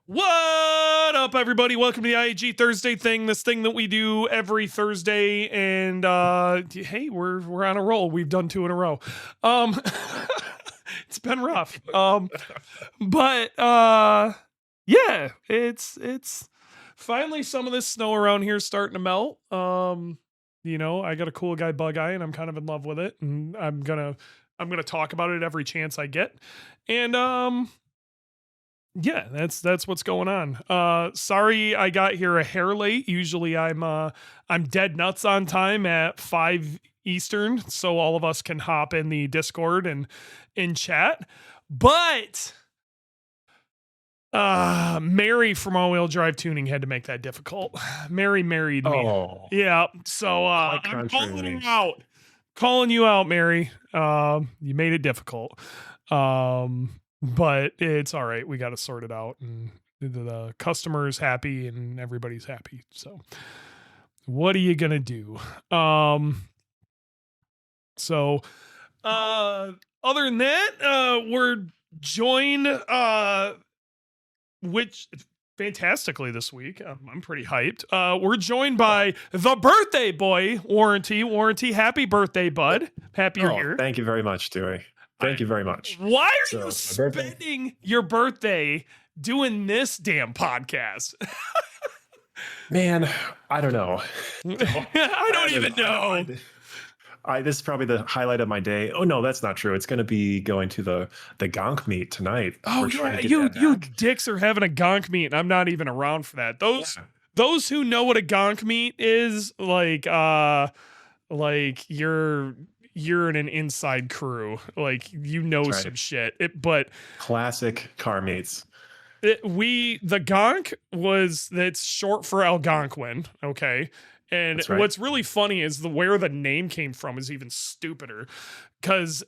What up, everybody? Welcome to the IAG Thursday thing, this thing that we do every Thursday. And hey, we're on a roll. We've done 2 in a row. It's been rough. But yeah, it's finally some of this snow around here starting to melt. I got a cool guy bug eye, and I'm kind of in love with it, and I'm gonna talk about it every chance I get. And yeah, that's what's going on. Sorry I got here a hair late. Usually I'm dead nuts on time at 5 Eastern, so all of us can hop in the Discord and in chat. But Mary from All Wheel Drive Tuning had to make that difficult. Mary married me. Oh, Yeah, so quite I'm contrary. calling you out, Mary. You made it difficult. But it's all right. We got to sort it out, and the customer is happy and everybody's happy. So what are you gonna do? So other than that, we're joined which fantastically this week. I'm pretty hyped. We're joined by the birthday boy, Warranty. Happy birthday, bud. Happy you're here. Thank you very much, Dewey. Thank you very much. Why are So, you my birthday? spending your birthday doing this damn podcast? Man, I don't know. I don't even know. This is probably the highlight of my day. Oh no, that's not true. It's going to be going to the gonk meet tonight. Oh We're trying yeah, to get you that you back. dicks are having a gonk meet, and I'm not even around for that. Yeah, Those who know what a gonk meet is, like you're in an inside crew, like you know that's some right. shit. But Classic car meets. the gonk that's short for Algonquin, okay. And That's right. what's really funny is where the name came from is even stupider, because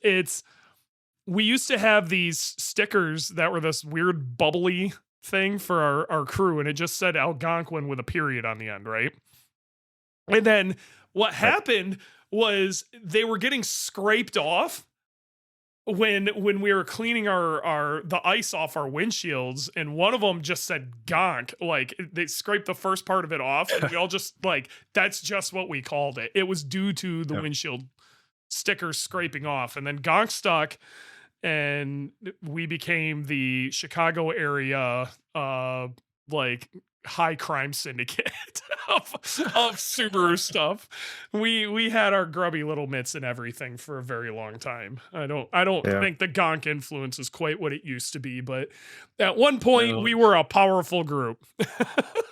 we used to have these stickers that were this weird bubbly thing for our crew, and it just said Algonquin with a period on the end, right? And then what Right. happened was they were getting scraped off when we were cleaning the ice off our windshields, and one of them just said gonk. Like, they scraped the first part of it off, and we all just like, that's just what we called it. It was due to the Yeah. windshield stickers scraping off, and then gonk stuck, and we became the Chicago area like high crime syndicate of Subaru stuff. We had our grubby little mitts and everything for a very long time. I don't Yeah. think the gonk influence is quite what it used to be, but at one point No, we were a powerful group.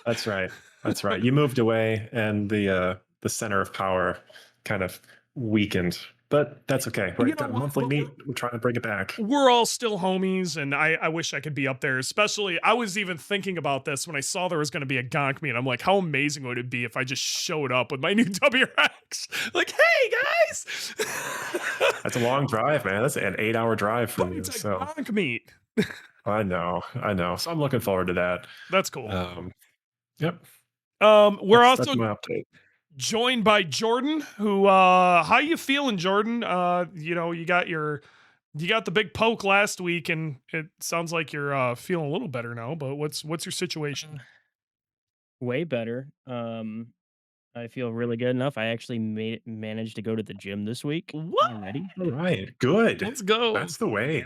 that's right. That's right. You moved away, and the center of power kind of weakened. But that's okay. You Right, know that what? monthly meet, we're trying to bring it back. We're all still homies, and I wish I could be up there. Especially, I was even thinking about this when I saw there was going to be a gonk meet. I'm like, how amazing would it be if I just showed up with my new WRX? Like, hey guys, That's a long drive, man. That's an 8-hour drive for but you. it's a So gonk meet. I know. So I'm looking forward to that. That's cool. Yep. We're That's also my update. joined by Jordan, who how you feeling, Jordan? You got the big poke last week, and it sounds like you're feeling a little better now, but what's your situation? Way better. I feel really good enough. I actually managed to go to the gym this week What? already. All right. Good. Let's go. That's the way.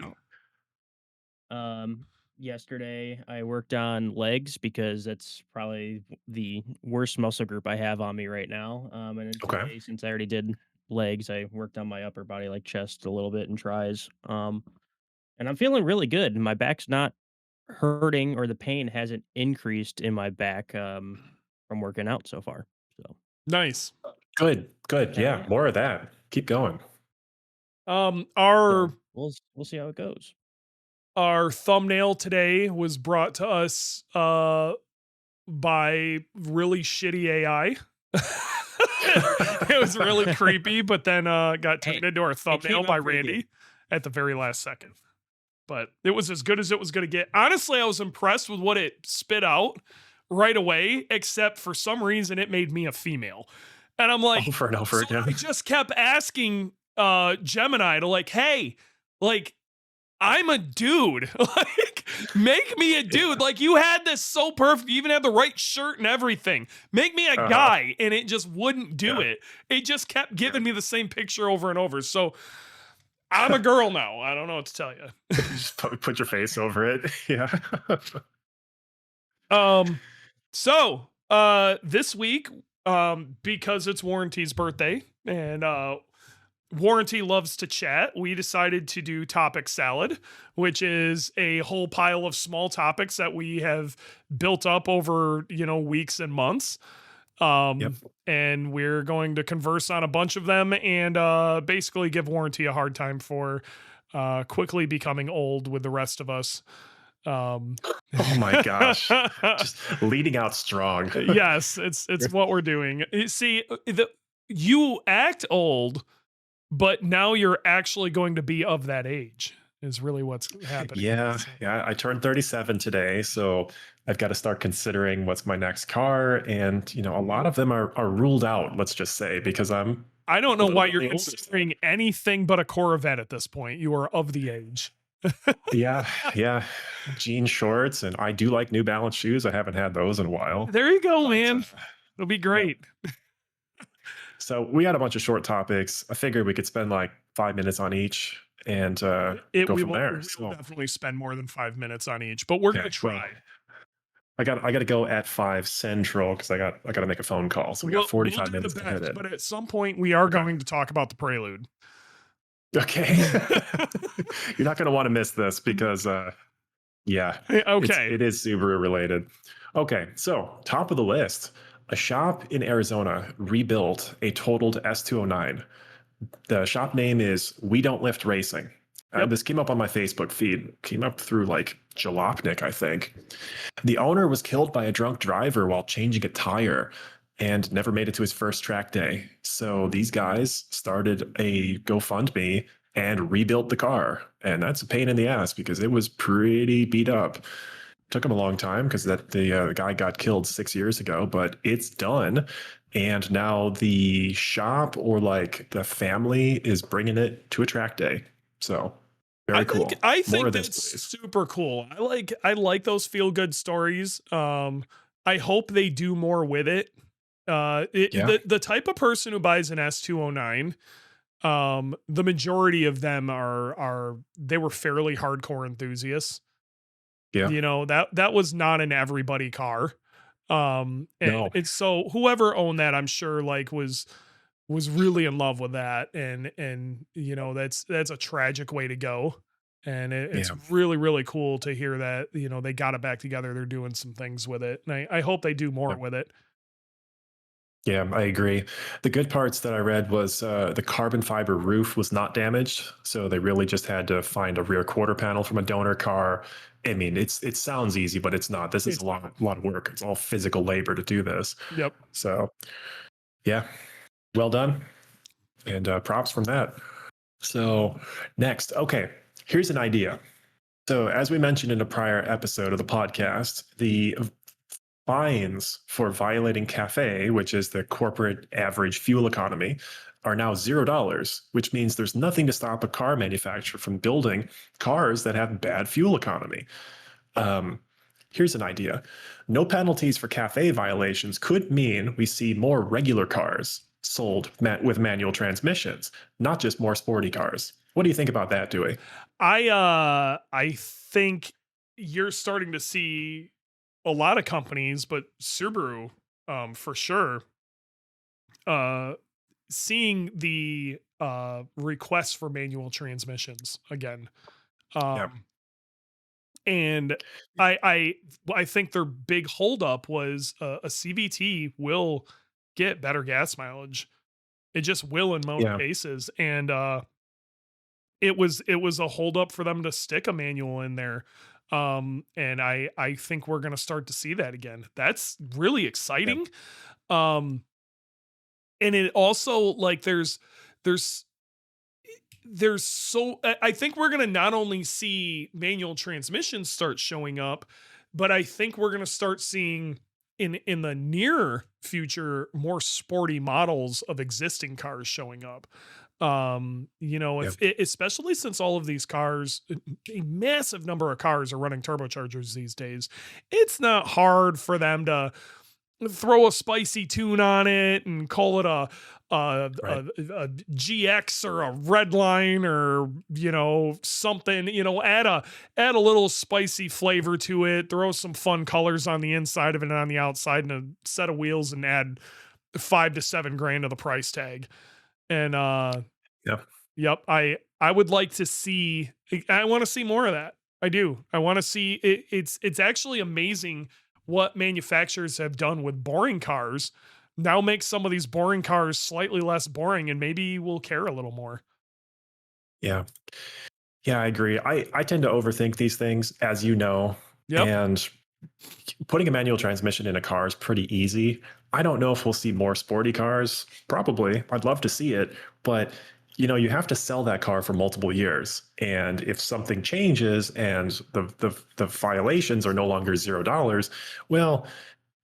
Um, Yesterday I worked on legs because that's probably the worst muscle group I have on me right now. And then Okay. today, since I already did legs, I worked on my upper body, like chest, a little bit and tries. And I'm feeling really good. My back's not hurting, or the pain hasn't increased in my back from working out so far. So Nice. Good. Good. hell Yeah. yeah. More of that. Keep going. Our So we'll see how it goes. our thumbnail today was brought to us by really shitty AI. It was really creepy, but then got turned Hey, into our it thumbnail came by out pretty Randy good. at the very last second. But it was as good as it was going to get. Honestly, I was impressed with what it spit out right away, except for some reason it made me a female. And I'm like, Over and over so again. I just kept asking Gemini to, like, hey, like, I'm a dude. Like, Make me a dude. Like, you had this so perfect. You even had the right shirt and everything. Make me a Uh-huh. guy. And it just wouldn't do Yeah. it. It just kept Yeah. giving me the same picture over and over. So I'm a girl now. I don't know what to tell you. Just put your face over it. Yeah. This week, because it's Warranty's birthday and Warranty loves to chat, we decided to do topic salad, which is a whole pile of small topics that we have built up over, weeks and months. Yep. And we're going to converse on a bunch of them and basically give Warranty a hard time for quickly becoming old with the rest of us. Um, Oh my gosh. Just leading out strong. yes, it's what we're doing. See, you act old, but now you're actually going to be of that age. Is really what's happening. Yeah, So, yeah. I turned 37 today, so I've got to start considering what's my next car. And a lot of them are ruled out, let's just say, because I'm I don't a know little why bit you're older. considering anything but a Corvette at this point. You are of the age. Yeah, yeah. Jean shorts, and I do like New Balance shoes. I haven't had those in a while. There you go, But man. It'll be yeah. great. So we had a bunch of short topics. I figured we could spend like 5 minutes on each and It go we from will there. we will So definitely spend more than 5 minutes on each, but we're gonna okay, well, try. I got to go at 5 central because I got to make a phone call. So we got We'll 45 do the minutes to hit best, it. but at some point we are Okay. going to talk about the prelude. Okay. You're not going to want to miss this because yeah, Okay. it is Subaru related. Okay, so top of the list, a shop in Arizona rebuilt a totaled S209. The shop name is We Don't Lift Racing. Yep. This came up on my Facebook feed. Came up through like Jalopnik, I think. The owner was killed by a drunk driver while changing a tire and never made it to his first track day. So these guys started a GoFundMe and rebuilt the car. And that's a pain in the ass because it was pretty beat up. Took him a long time because the guy got killed 6 years ago, but it's done. And now the shop or like the family is bringing it to a track day. So very cool. I More think of this, that's please. super cool. I like those feel good stories. I hope they do more with it. Yeah. The type of person who buys an S209, the majority of them are they were fairly hardcore enthusiasts. Yeah. That was not an everybody car. And No. it's so whoever owned that, I'm sure like was really in love with that. And that's a tragic way to go. And it's Yeah. really, really cool to hear that, they got it back together. They're doing some things with it. And I hope they do more Yeah. with it. Yeah, I agree. The good parts that I read was the carbon fiber roof was not damaged, so they really just had to find a rear quarter panel from a donor car. I mean, it sounds easy, but it's not. This is It's, a lot of work. It's all physical labor to do this. yep. So, yeah, well done, and props from that. So, next, okay, here's an idea. So, as we mentioned in a prior episode of the podcast, the fines for violating CAFE, which is the corporate average fuel economy, are now $0, which means there's nothing to stop a car manufacturer from building cars that have bad fuel economy. Here's an idea. No penalties for CAFE violations could mean we see more regular cars sold with manual transmissions, not just more sporty cars. What do you think about that, Dewey? I think you're starting to see a lot of companies, but Subaru, for sure, seeing the requests for manual transmissions again. Yeah. And I think their big holdup was a CVT will get better gas mileage. It just will in most Yeah. cases, and it was a holdup for them to stick a manual in there. And I think we're gonna start to see that again. That's really Yeah. exciting. Um, and it also like there's so I think we're gonna not only see manual transmissions start showing up, but I think we're gonna start seeing in the near future more sporty models of existing cars showing up. Yeah. Especially since all of these cars, a massive number of cars are running turbochargers these days, it's not hard for them to throw a spicy tune on it and call it Right. a GX or a red line or something, add a little spicy flavor to it, throw some fun colors on the inside of it and on the outside and a set of wheels and add 5 to 7 grand to the price tag. And Yeah. yep, I would like to see, I want to see more of that. I do. I want to see it. It's actually amazing what manufacturers have done with boring cars. Now make some of these boring cars slightly less boring and maybe we'll care a little more. Yeah. Yeah, I agree. I tend to overthink these things, as you know, Yep. and putting a manual transmission in a car is pretty easy. I don't know if we'll see more sporty cars. Probably. I'd love to see it, but you have to sell that car for multiple years. And if something changes and the violations are no longer $0, well,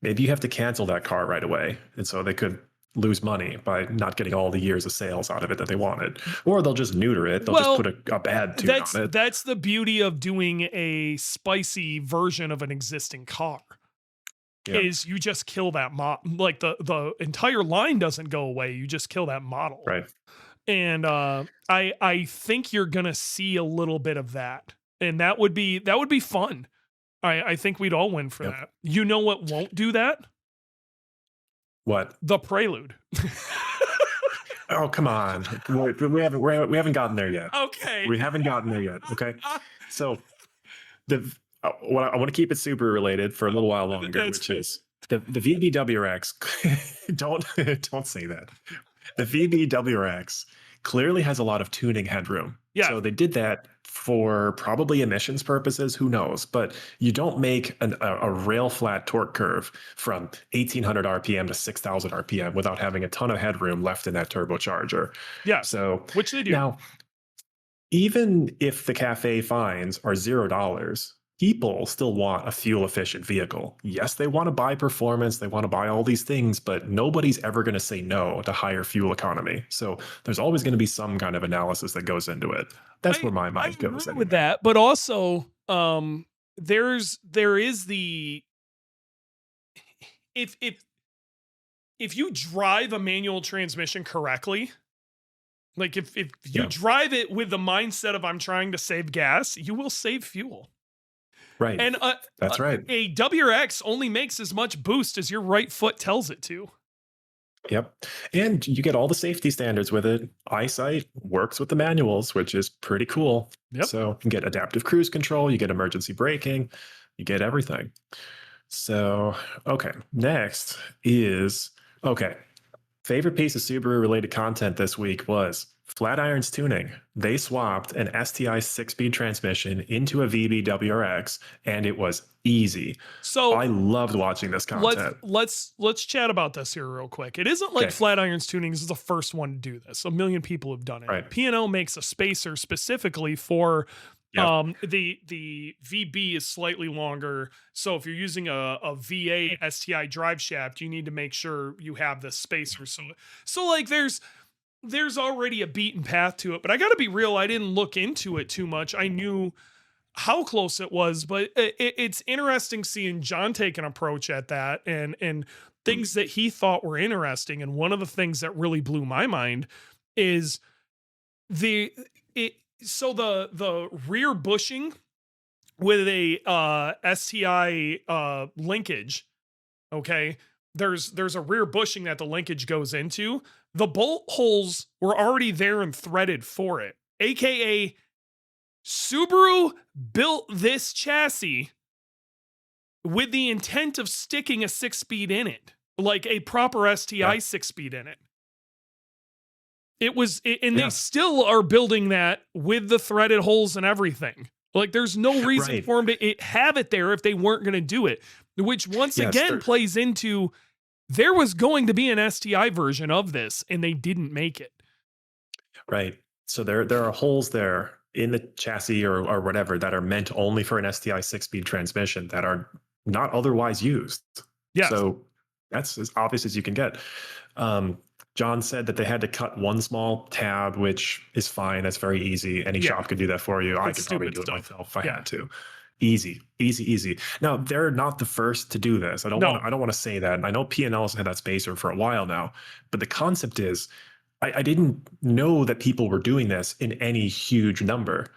maybe you have to cancel that car right away. And so they could lose money by not getting all the years of sales out of it that they wanted. Or they'll just neuter it. They'll just put Well, a bad tune that's on it. that's the beauty of doing a spicy version of an existing car. Yeah. Is you just kill that like the entire line doesn't go away. You just kill that model. Right. And I think you're gonna see a little bit of that. And that would be fun. I think we'd all win for Yep. that. You know what won't do that? What? The Prelude. Oh, come on. We haven't gotten there yet. Okay. We haven't gotten there yet. Okay. So what I want to keep it super related for a little while longer, That's which is the VBWRX. Don't say that. The VBWRX clearly has a lot of tuning headroom. Yeah. So they did that for probably emissions purposes. Who knows? But you don't make a rail flat torque curve from 1800 RPM to 6000 RPM without having a ton of headroom left in that turbocharger. Yeah. So Which they do. now, even if the cafe fines are $0, people still want a fuel efficient vehicle. Yes, they want to buy performance, they want to buy all these things, but nobody's ever going to say no to higher fuel economy. So there's always going to be some kind of analysis that goes into it. That's where my mind I goes. agree with that, but also there is the if you drive a manual transmission correctly, like if you Yeah. drive it with the mindset of I'm trying to save gas, you will save fuel. Right. And That's right. a WRX only makes as much boost as your right foot tells it to. Yep. And you get all the safety standards with it. EyeSight works with the manuals, which is pretty cool. Yep. So you get adaptive cruise control, you get emergency braking, you get everything. So, okay. Next is, favorite piece of Subaru related content this week was Flatiron's tuning. They swapped an STI 6-speed transmission into a VB WRX, and it was easy. So I loved watching this content. let's chat about this here real quick. It isn't like Okay. Flatiron's Tuning is the first one to do this. A million people have done it. Right. P&O makes a spacer specifically for Yep. the VB is slightly longer. So if you're using a VA STI drive shaft, you need to make sure you have the spacer. So like there's already a beaten path to it, but I got to be real. I didn't look into it too much. I knew how close it was, but it's interesting seeing John take an approach at that and things that he thought were interesting. And one of the things that really blew my mind is the rear bushing with a STI linkage. Okay. There's a rear bushing that the linkage goes into. The bolt holes were already there and threaded for it. AKA Subaru built this chassis with the intent of sticking a 6-speed in it, like a proper STI 6-speed in it. They still are building that with the threaded holes and everything. Like there's no reason for them to have it there if they weren't going to do it, which once again plays into there was going to be an STI version of this and they didn't make it. Right. So there are holes there in the chassis or whatever that are meant only for an STI 6-speed transmission that are not otherwise used. Yeah. So that's as obvious as you can get. John said that they had to cut one small tab, which is fine. That's very easy. Any Yeah. shop could do that for you. I It's could probably stupid do it stuff. myself if I Yeah. had to. Easy, easy, easy. Now they're not the first to do this. I don't No. want to say that. And I know P&L's had that spacer for a while now, but the concept is I didn't know that people were doing this in any huge number.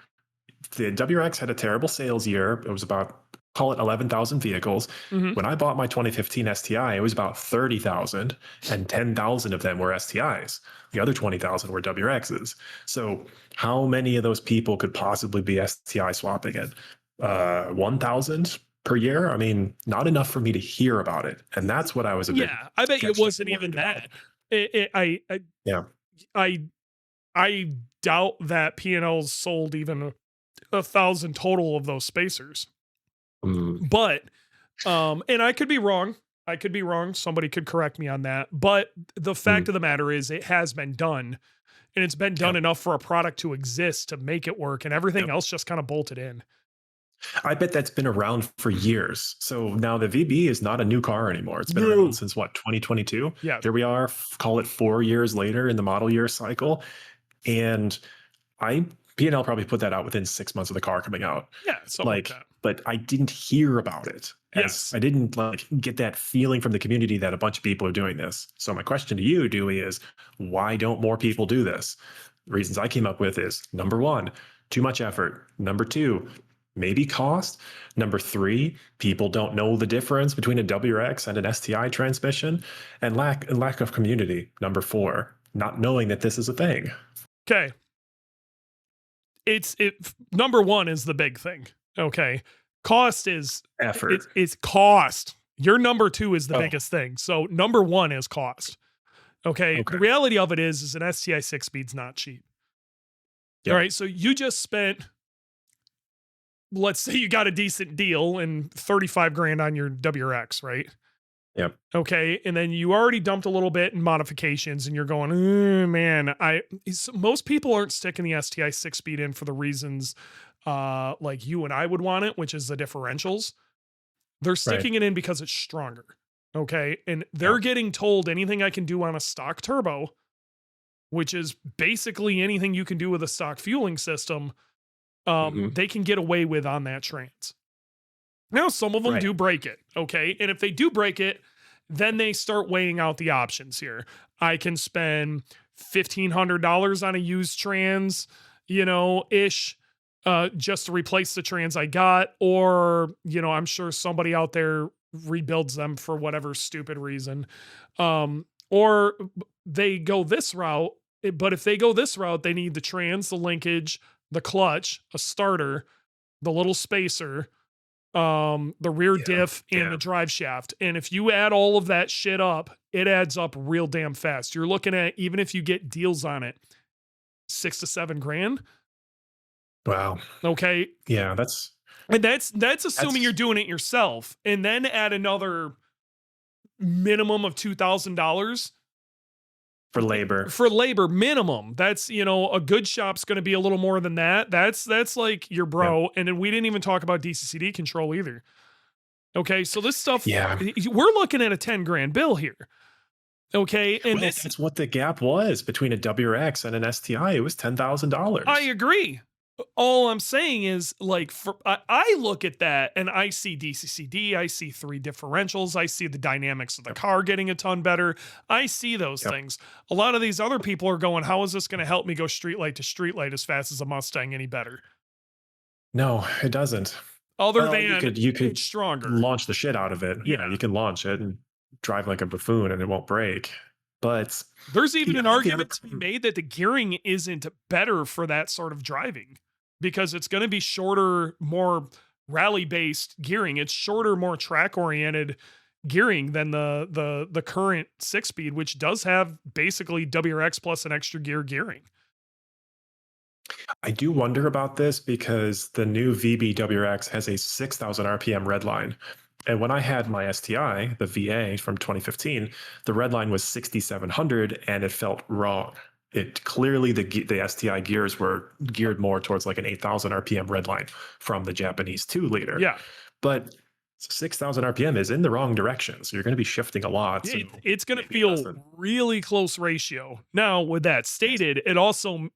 The WRX had a terrible sales year. It was about, call it 11,000 vehicles. Mhm. When I bought my 2015 STI, it was about 30,000 and 10,000 of them were STIs. The other 20,000 were WRXs. So how many of those people could possibly be STI swapping it? 1,000 per year? I mean, not enough for me to hear about it. And that's what I was a bit Yeah, I bet it sketchy wasn't even worried about. that. I Yeah. I doubt that P&L's sold even 1,000 total of those spacers. Mm, But and I could be wrong. I could be wrong. Somebody could correct me on that. But the fact of the matter is it has been done. And it's been done Yep. enough for a product to exist to make it work, and everything Yep. else just kind of bolted in. I bet that's been around for years. So now the VB is not a new car anymore. It's been No. around since what, 2022? Yeah. Here we are, call it 4 years later in the model year cycle. And P&L probably put that out within 6 months of the car coming out. Yeah, something like that. But I didn't hear about it. Yes. I didn't get that feeling from the community that a bunch of people are doing this. So my question to you, Dewey, is why don't more people do this? The reasons I came up with is number one, too much effort. Number two, maybe cost. Number three, people don't know the difference between a WRX and an STI transmission, and lack of community. Number four, not knowing that this is a thing. Okay. Number one is the big thing. Okay. Cost is Effort. it's cost. Your number two is the Oh. biggest thing. So number one is cost. Okay. Okay. The reality of it is an STI 6-speed's not cheap. Yep. All right. So you just spent, let's say you got a decent deal and 35 grand on your WRX, right? Yep. Okay. And then you already dumped a little bit in modifications and you're going, man, most people aren't sticking the STI 6-speed in for the reasons like you and I would want it, which is the differentials. They're sticking it in because it's stronger. Okay. And they're getting told anything I can do on a stock turbo, which is basically anything you can do with a stock fueling system, they can get away with on that trans. Now, some of them do break it. Okay. And if they do break it, then they start weighing out the options here. I can spend $1,500 on a used trans, ish, just to replace the trans I got. Or, I'm sure somebody out there rebuilds them for whatever stupid reason. Or they go this route. But if they go this route, they need the trans, the linkage, the clutch, a starter, the little spacer, the rear diff, and the drive shaft. And if you add all of that shit up, it adds up real damn fast. You're looking at, even if you get deals on it, $6 to $7 grand. Wow. Okay. Yeah, that's assuming you're doing it yourself, and then add another minimum of $2,000 for labor minimum. That's, a good shop's going to be a little more than that. That's like your bro. And then we didn't even talk about DCCD control either. Okay. So this stuff, we're looking at a 10 grand bill here. Okay. And that's what the gap was between a WRX and an STI. It was $10,000. I agree. All I'm saying is, like, I look at that and I see DCCD, I see 3 differentials, I see the dynamics of the car getting a ton better. I see those things. A lot of these other people are going, how is this going to help me go streetlight to streetlight as fast as a Mustang any better? No, it doesn't. Other than you could it's stronger. Launch the shit out of it. Yeah, you can launch it and drive like a buffoon and it won't break. But there's even an argument to be made that the gearing isn't better for that sort of driving, because it's going to be shorter, more rally-based gearing. It's shorter, more track-oriented gearing than the current 6-speed, which does have basically WRX plus an extra gear gearing. I do wonder about this because the new VB WRX has a 6,000 RPM redline. And when I had my STI, the VA from 2015, the redline was 6,700 and it felt wrong. It clearly, the STI gears were geared more towards like an 8,000 RPM redline from the Japanese 2-liter. Yeah. But 6,000 RPM is in the wrong direction. So you're going to be shifting a lot. So It's going to maybe it feel doesn't. really close ratio. Now, with that Yes. stated, it also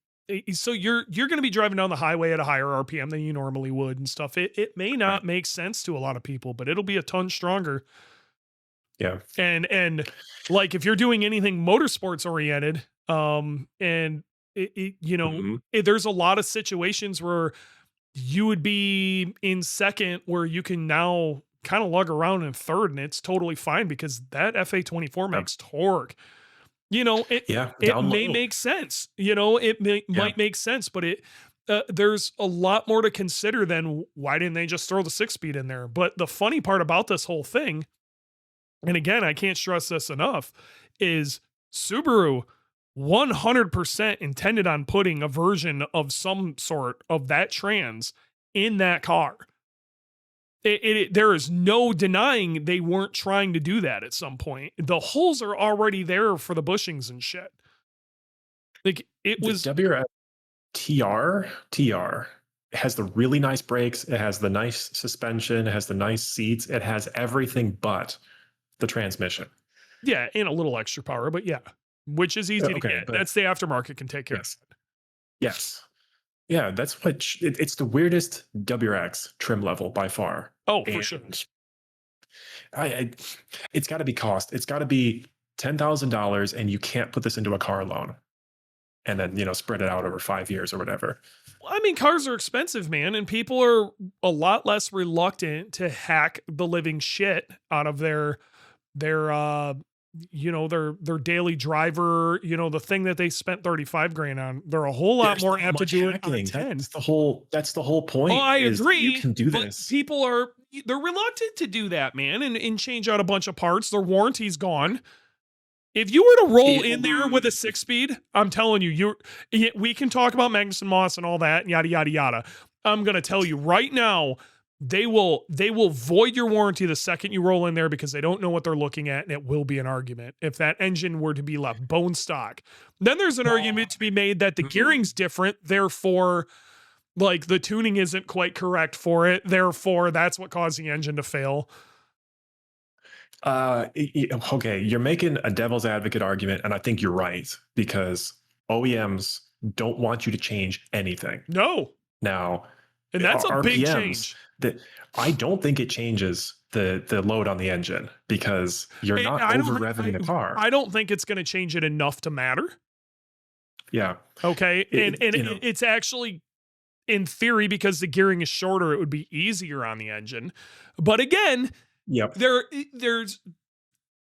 so you're going to be driving down the highway at a higher RPM than you normally would and stuff. It may Right. not make sense to a lot of people, but it'll be a ton stronger. Yeah. And like if you're doing anything motorsports oriented, and Mhm. there's a lot of situations where you would be in second where you can now kind of lug around in third and it's totally fine because that FA24 Yeah. makes torque. It Yeah. it Down may low. make sense. It Yeah. might make sense, but there's a lot more to consider than why didn't they just throw the 6-speed in there? But the funny part about this whole thing, and again, I can't stress this enough, is Subaru 100% intended on putting a version of some sort of that trans in that car. There is no denying they weren't trying to do that at some point. The holes are already there for the bushings and shit. Like it The was, WRX TR has the really nice brakes. It has the nice suspension. It has the nice seats. It has everything but the transmission. yeah, and a little extra power, but yeah, which is easy to Okay, get. but That's the aftermarket can take care of. yes, yes, yeah. That's what it's the weirdest WRX trim level by far, Oh, for sure. and I it's got to be cost. It's got to be $10,000, and you can't put this into a car loan, and then spread it out over 5 years or whatever. I mean, cars are expensive, man, and people are a lot less reluctant to hack the living shit out of their their daily driver, the thing that they spent 35 grand on. They're a whole lot There's more not apt to much do it on hacking. 10. That's the whole Oh, point. I Is you agree, can do but this. they're reluctant to do that, man, and change out a bunch of parts. Their warranty's gone. If you were to roll in there with a 6-speed, I'm telling you, we can talk about Magnuson Moss and all that, and yada yada yada. I'm gonna tell you right now, they will void your warranty the second you roll in there because they don't know what they're looking at, and it will be an argument if that engine were to be left bone stock. Then there's an argument to be made that the gearing's different, therefore, like the tuning isn't quite correct for it, therefore that's what caused the engine to fail. Okay, you're making a devil's advocate argument, and I think you're right because OEMs don't want you to change anything. No, Now, and that's a big RPMs change. that I don't think it changes the load on the engine because you're not I over don't revving the car. I don't think it's going to change it enough to matter. Yeah, Okay, and it, you know, it's actually in theory because the gearing is shorter, it would be easier on the engine. But again, yep, there's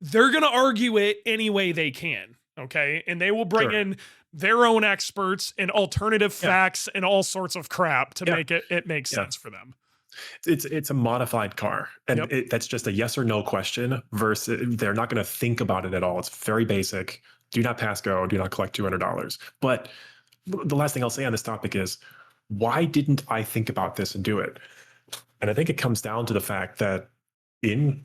they're going to argue it any way they can. Okay, and they will bring sure, in their own experts and alternative yeah, facts and all sorts of crap to yeah, make it make yeah. sense for them. It's a modified car, and Yep. that's just a yes or no question. Versus, they're not going to think about it at all. It's very basic. Do not pass go. Do not collect $200. But the last thing I'll say on this topic is, why didn't I think about this and do it? And I think it comes down to the fact that in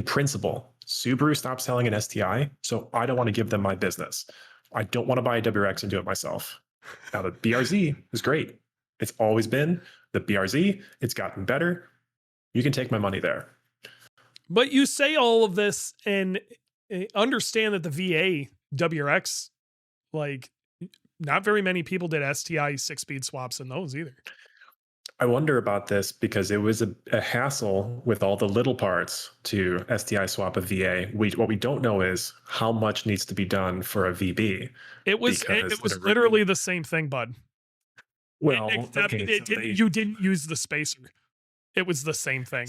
principle, Subaru stopped selling an STI, so I don't want to give them my business. I don't want to buy a WRX and do it myself. Now the BRZ is great. It's always been the BRZ. It's gotten better. You can take my money there. But you say all of this and understand that the VA WRX, like, not very many people did STI 6-speed swaps in those either. I wonder about this because it was a hassle with all the little parts to STI swap a VA. What we don't know is how much needs to be done for a VB. It was literally the same thing, bud. Well, Except okay, so you didn't use the spacer. It was the same thing.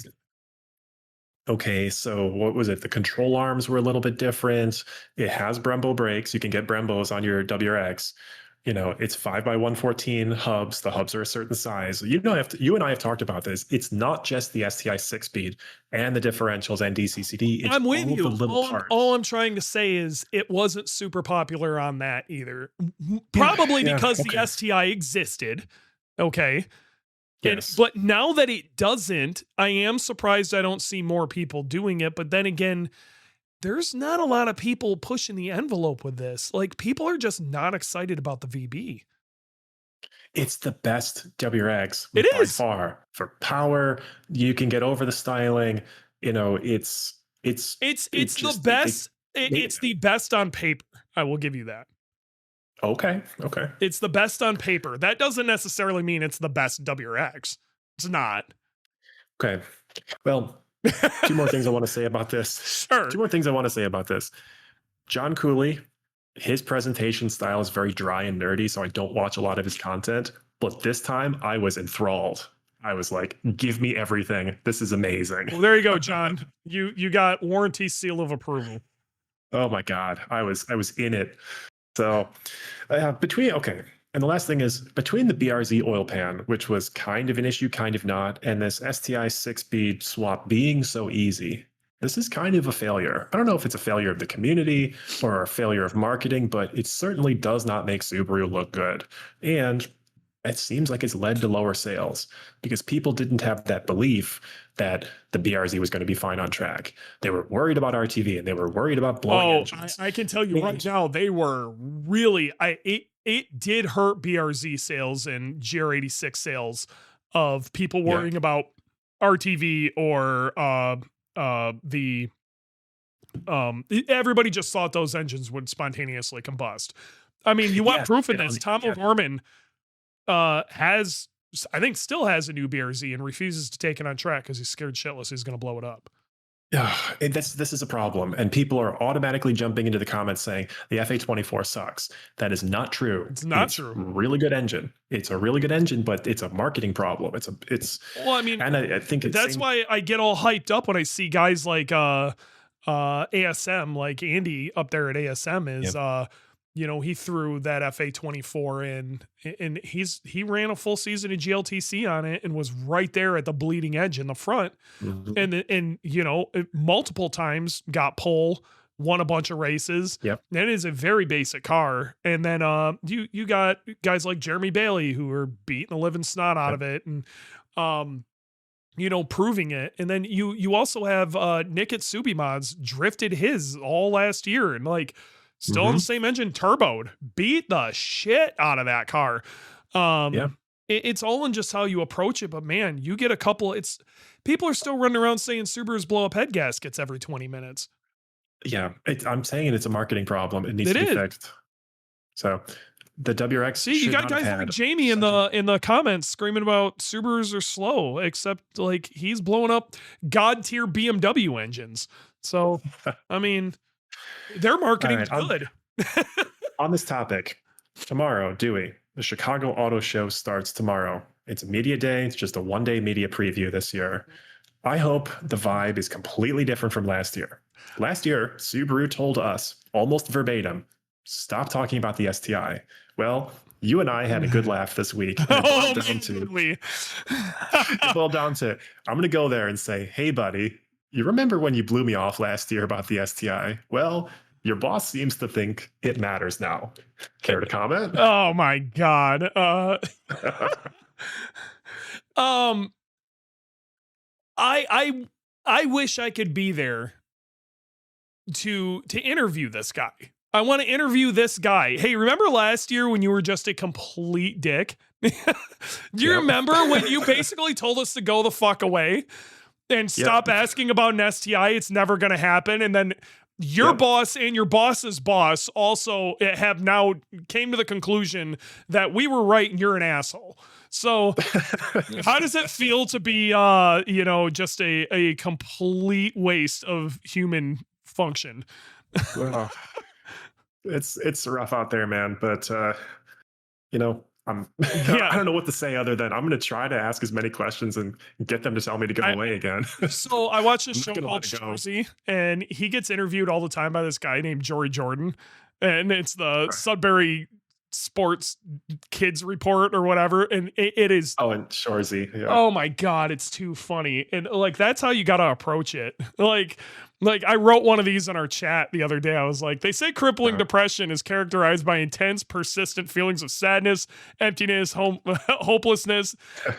okay, so what was it? The control arms were a little bit different. It has Brembo brakes. You can get Brembos on your WRX. It's 5x114 hubs. The hubs are a certain size. You and I have talked about this. It's not just the STI 6-speed and the differentials and DCCD. It's I'm with all you. the little parts. All I'm trying to say is it wasn't super popular on that either. Probably because the STI existed. Okay. Yes. But now that it doesn't, I am surprised I don't see more people doing it. But then again, there's not a lot of people pushing the envelope with this. Like, people are just not excited about the VB. It's the best WRX It by is. far for power. You can get over the styling. you know, it's It's the just best. made It's the best on paper. I will give you that. okay, okay. It's the best on paper. That doesn't necessarily mean it's the best WRX. It's not. Okay. Well, two more things I want to say about this. Sure. Two more things I want to say about this. John Cooley, his presentation style is very dry and nerdy, so I don't watch a lot of his content. But this time I was enthralled. I was like, give me everything. This is amazing. Well, there you go, John. You got warranty seal of approval. Oh my God. I was in it. So okay. And the last thing is between the BRZ oil pan, which was kind of an issue, kind of not, and this STI 6-speed swap being so easy, this is kind of a failure. I don't know if it's a failure of the community or a failure of marketing, but it certainly does not make Subaru look good. And it seems like it's led to lower sales because people didn't have that belief that the BRZ was going to be fine on track. They were worried about RTV and they were worried about blowing engines. I can tell you right now, they were really. It did hurt BRZ sales and GR86 sales of people worrying about RTV or everybody just thought those engines would spontaneously combust. I mean, you want proof in this? Tom O'Gorman has, I think, still has a new BRZ and refuses to take it on track because he's scared shitless he's going to blow it up. Yeah, this is a problem, and people are automatically jumping into the comments saying the FA24 sucks. That is not true. It's not true. Really good engine. It's a really good engine, but it's a marketing problem. Well, I mean, and I think that's why I get all hyped up when I see guys like ASM, like Andy up there at ASM is he threw that FA24 in, and he ran a full season of GLTC on it and was right there at the bleeding edge in the front. Mhm. And multiple times got pole, won a bunch of races. Yep. That is a very basic car. And then you got guys like Jeremy Bailey who are beating the living snot out of it and proving it. And then you also have Nick at Subi Mods drifted his all last year and still on the same engine, turboed, beat the shit out of that car. It's all in just how you approach it. But man, you get a couple. People are still running around saying Subarus blow up head gaskets every 20 minutes. Yeah, I'm saying it's a marketing problem. It needs to be fixed. So the WRX. See, you got guys like Jamie in the comments screaming about Subarus are slow, except he's blowing up god tier BMW engines. So I mean. Their marketing is good. On this topic, tomorrow, Dewey, the Chicago Auto Show starts tomorrow. It's a media day. It's just a one-day media preview this year. I hope the vibe is completely different from last year. Last year, Subaru told us, almost verbatim, stop talking about the STI. Well, you and I had a good laugh this week. It boiled down to, I'm going to go there and say, hey, buddy, you remember when you blew me off last year about the STI? Well, your boss seems to think it matters now. Care to comment? Oh my God. I wish I could be there to interview this guy. I want to interview this guy. Hey, remember last year when you were just a complete dick? Do you remember when you basically told us to go the fuck away? And stop asking about an STI. It's never going to happen. And then your boss and your boss's boss also have now came to the conclusion that we were right and you're an asshole. So how does it feel to be, just a complete waste of human function? Well, it's rough out there, man. But, I don't know what to say other than I'm going to try to ask as many questions and get them to tell me to go away again. So I watch this show called Shorzy, and he gets interviewed all the time by this guy named Jory Jordan, and it's the Sudbury Sports Kids Report or whatever, and it is. Oh, and Shorzy. Yeah. Oh my God, it's too funny, and that's how you got to approach it. Like I wrote one of these in our chat the other day. I was like, they say crippling depression is characterized by intense, persistent feelings of sadness, emptiness, hopelessness,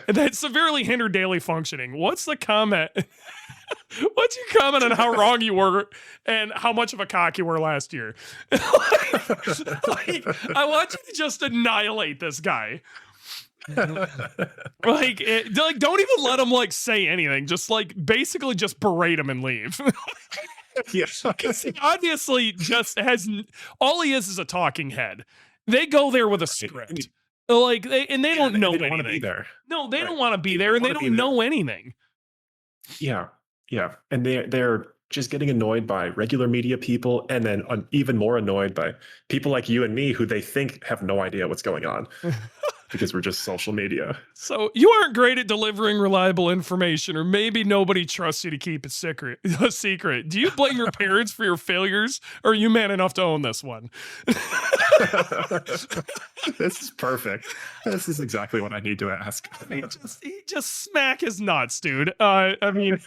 and that severely hinder daily functioning. What's the comment? What's your comment on how wrong you were and how much of a cock you were last year? I want you to just annihilate this guy. Like, don't even let him like say anything. Just like basically just berate him and leave. Yes. Because he obviously just all he is a talking head. They go there with a script, like, and they don't know They don't want to be anything. there. No, they Right. don't want to be They there, and they wanna be don't there. know anything. Yeah, yeah, and they're just getting annoyed by regular media people, and then even more annoyed by people like you and me who they think have no idea what's going on because we're just social media. So you aren't great at delivering reliable information, or maybe nobody trusts you to keep it secret. A secret. Do you blame your parents for your failures, or are you man enough to own this one? This is perfect. This is exactly what I need to ask. He just smack his nuts, dude. I mean,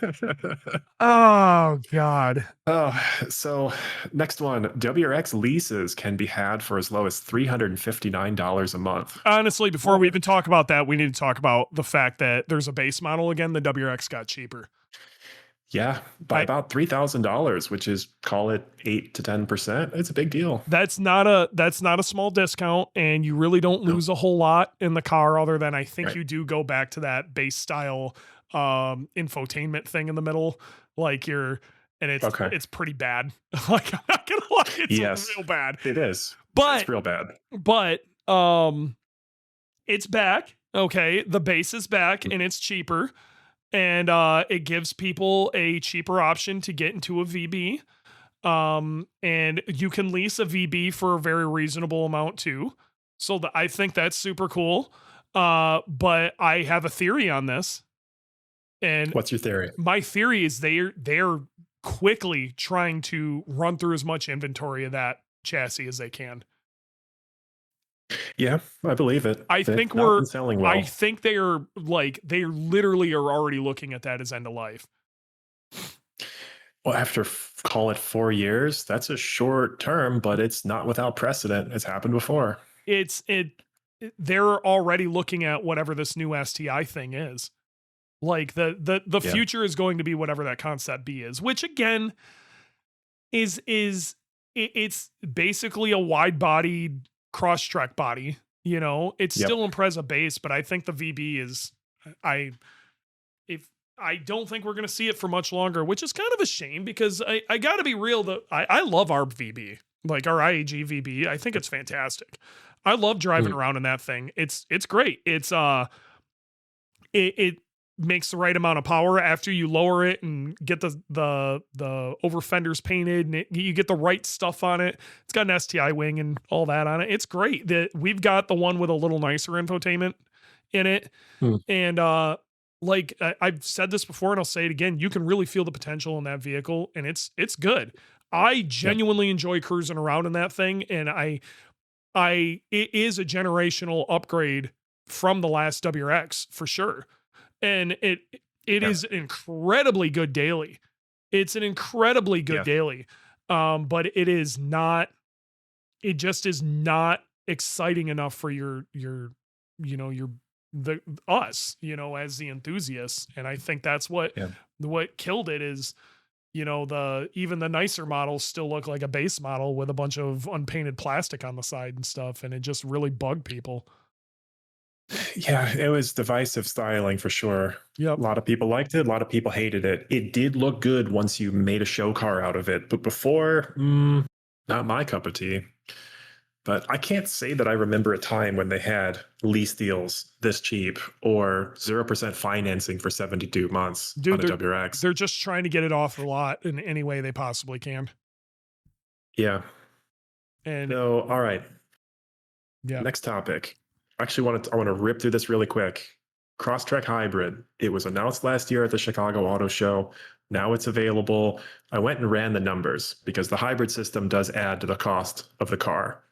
oh god. Oh, so next one. WRX leases can be had for as low as $359 a month. Honestly, before we even talk about that, we need to talk about the fact that there's a base model again. The WRX got cheaper. Yeah, by about $3,000, which is, call it 8 to 10%. It's a big deal. That's not a small discount, and you really don't lose a whole lot in the car, other than I think you do go back to that base style infotainment thing in the middle, like it's pretty bad. Like, I'm not gonna lie, it's real bad. It is. But it's real bad. But it's back. Okay, the base is back and it's cheaper, and it gives people a cheaper option to get into a VB. And you can lease a VB for a very reasonable amount too. So I think that's super cool. But I have a theory on this. And what's your theory? My theory is they're quickly trying to run through as much inventory of that chassis as they can. Yeah, I believe it. I think been selling well. I think they literally are already looking at that as end of life. Well, after call it 4 years, that's a short term, but it's not without precedent. It's happened before. They're already looking at whatever this new STI thing is. Like the future is going to be whatever that concept B is, which again it's basically a wide bodied cross-track body. You know, it's still Impreza base, but I think the VB is I don't think we're going to see it for much longer, which is kind of a shame, because I got to be real. I love our VB, like our IAG VB. I think it's fantastic. I love driving around in that thing. It's great. It makes the right amount of power after you lower it and get the over fenders painted, and you get the right stuff on it. It's got an STI wing and all that on it. It's great. We've got the one with a little nicer infotainment in it. And like I've said this before and I'll say it again, you can really feel the potential in that vehicle, and it's good. I genuinely enjoy cruising around in that thing, and it is a generational upgrade from the last WRX for sure. And it is an incredibly good daily. It's an incredibly good daily. But it just is not exciting enough for us, as the enthusiasts. And I think that's what killed it is, even the nicer models still look like a base model with a bunch of unpainted plastic on the side and stuff. And it just really bugged people. Yeah, it was divisive styling for sure. Yep. A lot of people liked it. A lot of people hated it. It did look good once you made a show car out of it. But before, not my cup of tea. But I can't say that I remember a time when they had lease deals this cheap or 0% financing for 72 months on a WRX. They're just trying to get it off the lot in any way they possibly can. Yeah. And so, all right. Yeah. Next topic. Actually, I want to rip through this really quick. Crosstrek hybrid. It was announced last year at the Chicago Auto Show. Now it's available. I went and ran the numbers because the hybrid system does add to the cost of the car.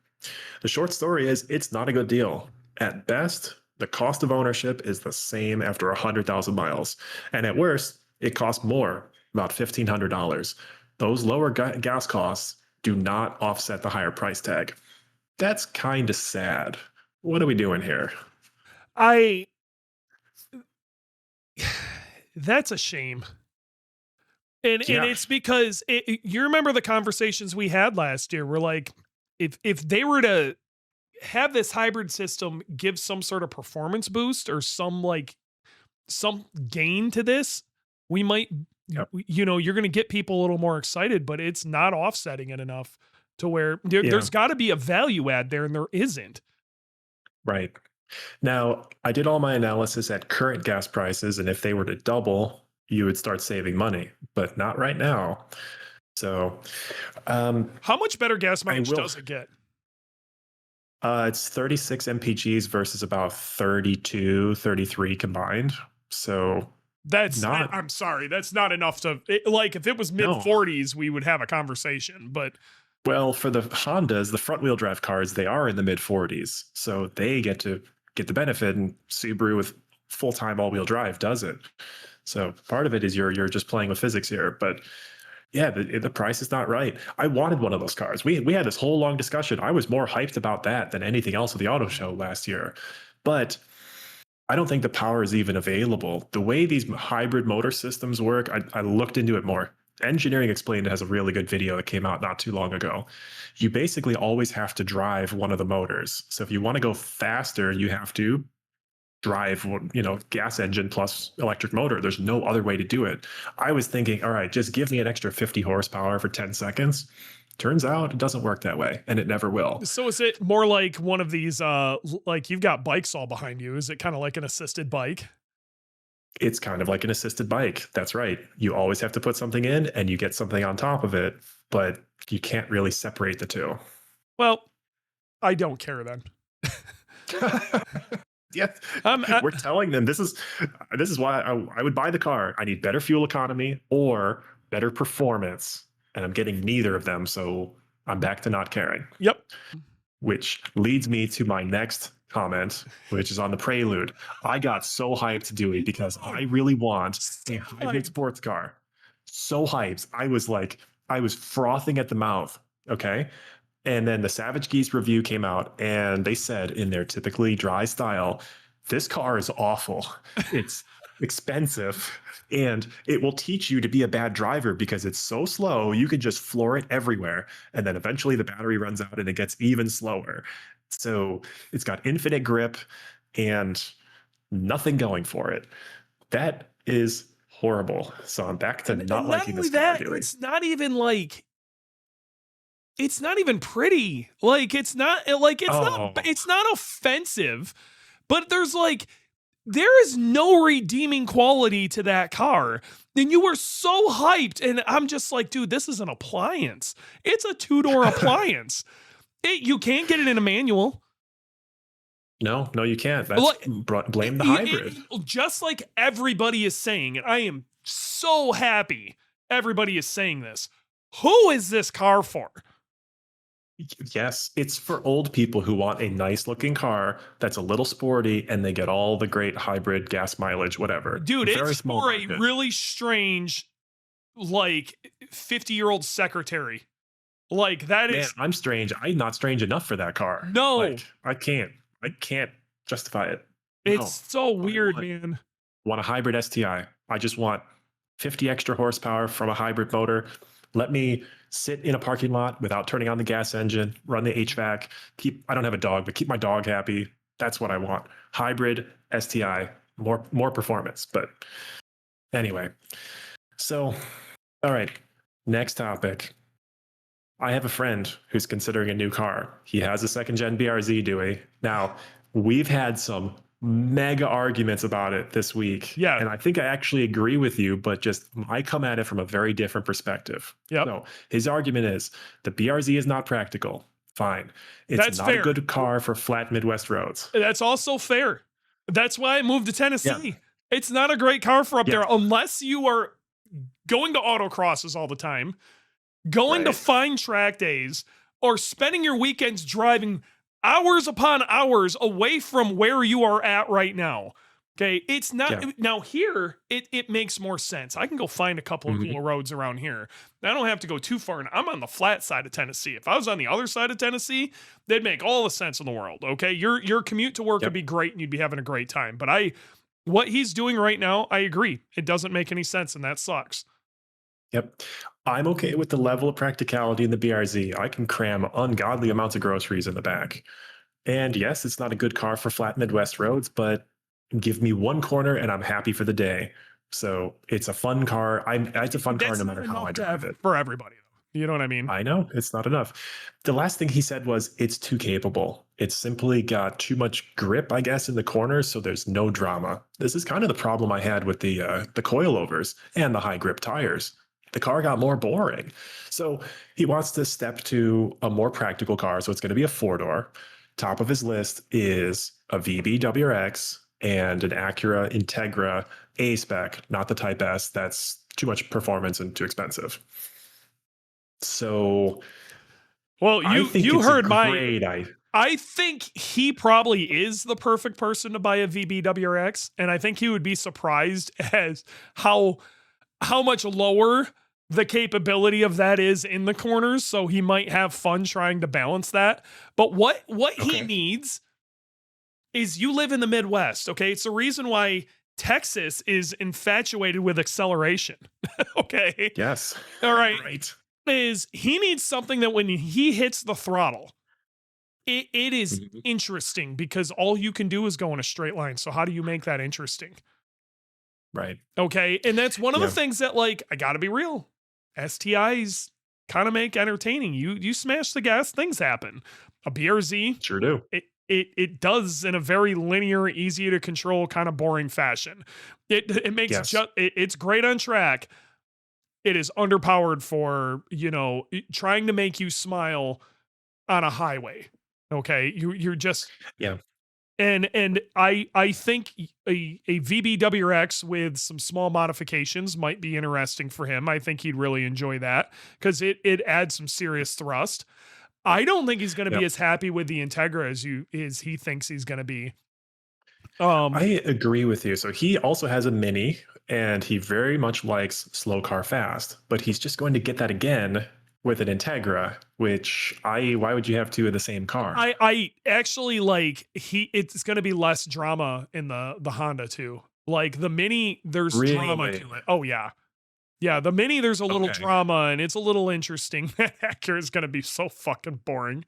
The short story is it's not a good deal. At best, the cost of ownership is the same after 100,000 miles. And at worst, it costs more, about $1,500. Those lower gas costs do not offset the higher price tag. That's kind of sad. What are we doing here? That's a shame. And it's because you remember the conversations we had last year. We're like, if they were to have this hybrid system give some sort of performance boost or some gain to this, we might, Yep. you're going to get people a little more excited, but it's not offsetting it enough to where Yeah. there's got to be a value add there, and there isn't. Right. Now, I did all my analysis at current gas prices, and if they were to double, you would start saving money, but not right now. So, How much better gas I mileage will. does it get? It's 36 mpgs versus about 32, 33 combined. So not I'm sorry, that's not enough to like. If it was mid no. 40s, we would have a conversation. But Well, for the Hondas, the front wheel drive cars, they are in the mid 40s. So they get to get the benefit, and Subaru with full time all wheel drive does it. So part of it is you're just playing with physics here, but yeah, the price is not right. I wanted one of those cars. We had this whole long discussion. I was more hyped about that than anything else at the auto show last year. But I don't think the power is even available. The way these hybrid motor systems work, I looked into it more. Engineering Explained has a really good video that came out not too long ago. You basically always have to drive one of the motors. So if you want to go faster, you have to drive, gas engine plus electric motor. There's no other way to do it. I was thinking, all right, just give me an extra 50 horsepower for 10 seconds. Turns out it doesn't work that way, and it never will. so is it more like one of these like you've got bikes all behind you? Is it kind of like an assisted bike? It's kind of like an assisted bike. That's right. You always have to put something in and you get something on top of it, but you can't really separate the two. Well, I don't care then. Yes, we're telling them this is why I would buy the car. I need better fuel economy or better performance, and I'm getting neither of them, so I'm back to not caring. Yep. Which leads me to my next comment, which is on the Prelude. I got so hyped, Dewey, because I really want a hybrid sports car. So hyped. I was frothing at the mouth. Okay. And then the Savage Geese review came out, and they said in their typically dry style, this car is awful. It's expensive, and it will teach you to be a bad driver because it's so slow. You can just floor it everywhere. And then eventually the battery runs out and it gets even slower. So it's got infinite grip and nothing going for it. That is horrible. So I'm back to not liking this car. It's not even like, it's not even pretty. Like it's not offensive, but there is no redeeming quality to that car. And you were so hyped, and I'm just like, dude, this is an appliance. It's a 2-door appliance. You can't get it in a manual. No, you can't. Blame the hybrid. Just like everybody is saying, and I am so happy everybody is saying this. Who is this car for? Yes, it's for old people who want a nice looking car that's a little sporty and they get all the great hybrid gas mileage, whatever. Dude, it's for a really strange, 50-year-old secretary. Like that is. Man, I'm strange. I'm not strange enough for that car. No, I can't justify it. It's so weird, man. Want a hybrid STI? I just want 50 extra horsepower from a hybrid motor. Let me sit in a parking lot without turning on the gas engine, run the HVAC, I don't have a dog, but keep my dog happy. That's what I want. Hybrid STI, more performance. But anyway, so, all right, next topic. I have a friend who's considering a new car. He has a second gen BRZ, Dewey. Now, we've had some mega arguments about it this week. Yeah. And I think I actually agree with you, but just I come at it from a very different perspective. Yeah. So his argument is the BRZ is not practical. Fine. It's not fair. a good car for flat Midwest roads. That's also fair. That's why I moved to Tennessee. Yeah. It's not a great car for up there unless you are going to autocrosses all the time, going to fine track days, or spending your weekends driving hours upon hours away from where you are at right now. Okay. It's not now here. It makes more sense. I can go find a couple of cool roads around here. I don't have to go too far. And I'm on the flat side of Tennessee. If I was on the other side of Tennessee, they'd make all the sense in the world. Okay. Your commute to work would be great and you'd be having a great time. But what he's doing right now, I agree. It doesn't make any sense. And that sucks. Yep. I'm okay with the level of practicality in the BRZ. I can cram ungodly amounts of groceries in the back. And yes, it's not a good car for flat Midwest roads, but give me one corner and I'm happy for the day. So it's a fun car. It's a fun car That's no not matter how I enough to drive have it. for everybody, though. You know what I mean? I know it's not enough. The last thing he said was it's too capable. It's simply got too much grip, I guess, in the corners, so there's no drama. This is kind of the problem I had with the coilovers and the high grip tires. The car got more boring. So he wants to step to a more practical car. So it's going to be a four door. Top of his list is a VB WRX and an Acura Integra A spec, not the Type S. That's too much performance and too expensive. So Well, I think you it's a heard my. great idea. I think he probably is the perfect person to buy a VBWRX, and I think he would be surprised as how much lower the capability of that is in the corners. So he might have fun trying to balance that. But what he Okay. needs is, you live in the Midwest, okay? It's the reason why Texas is infatuated with acceleration. Okay. Yes. All right. Right. Is he needs something that when he hits the throttle, it is Mhm. interesting, because all you can do is go in a straight line. So how do you make that interesting? Right. Okay. And that's one of the Yeah. things that, like, I gotta be real. STIs kind of make entertaining. You smash the gas, things happen. A BRZ, Sure do. it does in a very linear, easy to control, kind of boring fashion. It makes Yes. it's great on track. It is underpowered for, trying to make you smile on a highway. Okay. You're just, Yeah. and I think a VBWX with some small modifications might be interesting for him. I think he'd really enjoy that, because it adds some serious thrust. I don't think he's going to be Yep. as happy with the Integra as he thinks he's going to be. Um, I agree with you. So he also has a Mini and he very much likes slow car fast, but he's just going to get that again with an Integra, which why would you have two of the same car? I actually like it's going to be less drama in the Honda too. Like the Mini, there's drama Really? to it. Oh yeah. Yeah, the Mini, there's a little Okay. drama and it's a little interesting. Acura is going to be so fucking boring.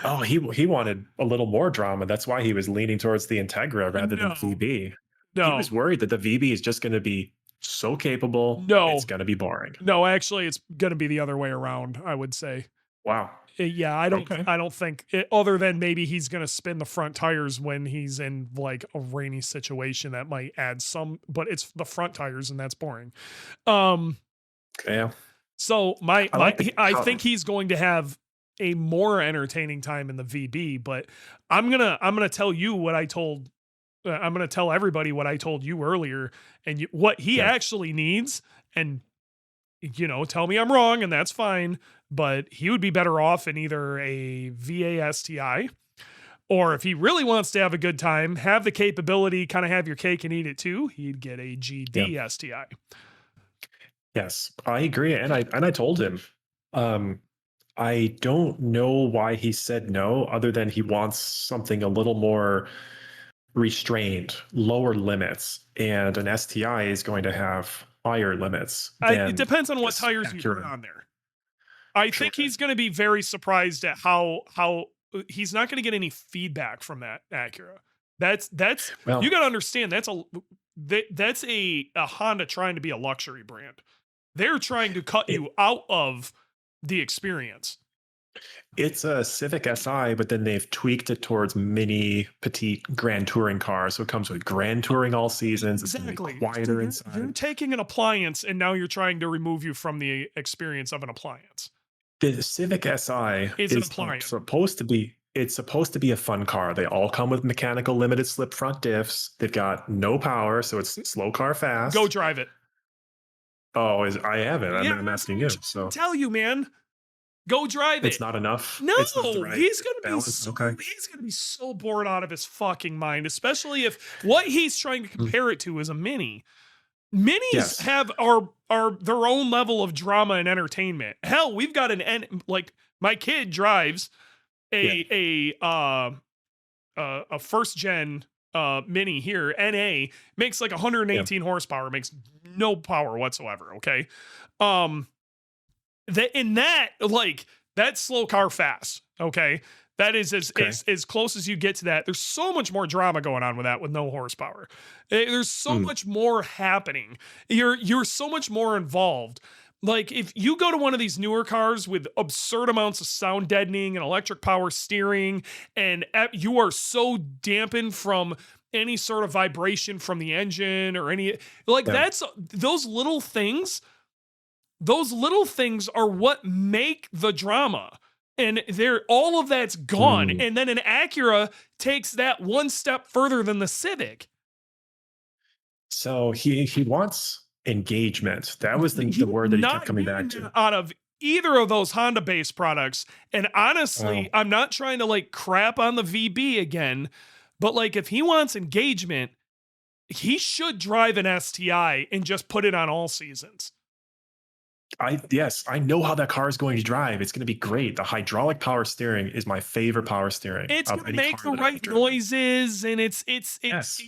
Oh, he wanted a little more drama. That's why he was leaning towards the Integra rather than No, VB. He no, was worried that the VB is just going to be so capable, it's no, going to be boring. no. Actually, it's going to be the other way around, I would say. Wow. Yeah, Okay. I don't think other than maybe he's going to spin the front tires when he's in like a rainy situation, that might add some, but it's the front tires and that's boring. Um, Yeah. so I like the I color. think he's going to have a more entertaining time in the VB, but I'm going to tell you what I told I'm going to tell everybody what I told you earlier, and what he Yeah. actually needs. And tell me I'm wrong, and that's fine, but he would be better off in either a VASTI, or if he really wants to have a good time, have the capability, kind of have your cake and eat it too, he'd get a Yeah. GDSTI. Yes, I agree. And I told him. Um, I don't know why he said no, other than he wants something a little more restrained, lower limits, and an STI is going to have higher limits It than depends on what just tires you put Acura. on there. I Sure. think he's going to be very surprised at how he's not going to get any feedback from that Acura. That's Well, you got to understand, that's a Honda trying to be a luxury brand. They're trying to cut it, you out of the experience. it's a Civic Si, but then they've tweaked it towards mini, petite, grand touring cars. So it comes with grand touring all seasons. It's going to Exactly. be So quieter you're inside. taking an appliance and now you're trying to remove you from the experience of an appliance. The Civic Si Is an is appliance. supposed to be. It's supposed to be a fun car. They all come with mechanical limited slip front diffs. They've got no power, so it's slow car fast. Go drive it. Oh, I haven't. Yeah, I'm that's asking what you. I'm trying So to tell you, man. Go drive it's it. not enough. No, It's not the right he's gonna balance. Okay. he's gonna be so bored out of his fucking mind, especially if what he's trying to compare it to is a Mini. Minis Yes. have are their own level of drama and entertainment. Hell, we've got like my kid drives a first gen Mini here, NA, makes like 118 horsepower, makes no power whatsoever. Okay, that in that like that's slow car fast. Okay, That is Okay. as close as you get to that. There's so much more drama going on with that with no horsepower. There's so Mm, much more happening. You're so much more involved. Like if you go to one of these newer cars with absurd amounts of sound deadening and electric power steering, and you are so dampened from any sort of vibration from the engine or any like yeah. that's those little things are what make the drama. And they're all of that's gone. Mm. And then an Acura takes that one step further than the Civic. So he wants engagement. That was the He's word that he kept not coming back getting to. that out of either of those Honda based products. And Oh, honestly, I'm not trying to like crap on the VB again, but like if he wants engagement, he should drive an STI and just put it on all seasons. yes, I know how that car is going to drive. It's going to be great. The hydraulic power steering is my favorite power steering It's of gonna any make car the that I've right driven. noises, and Yes.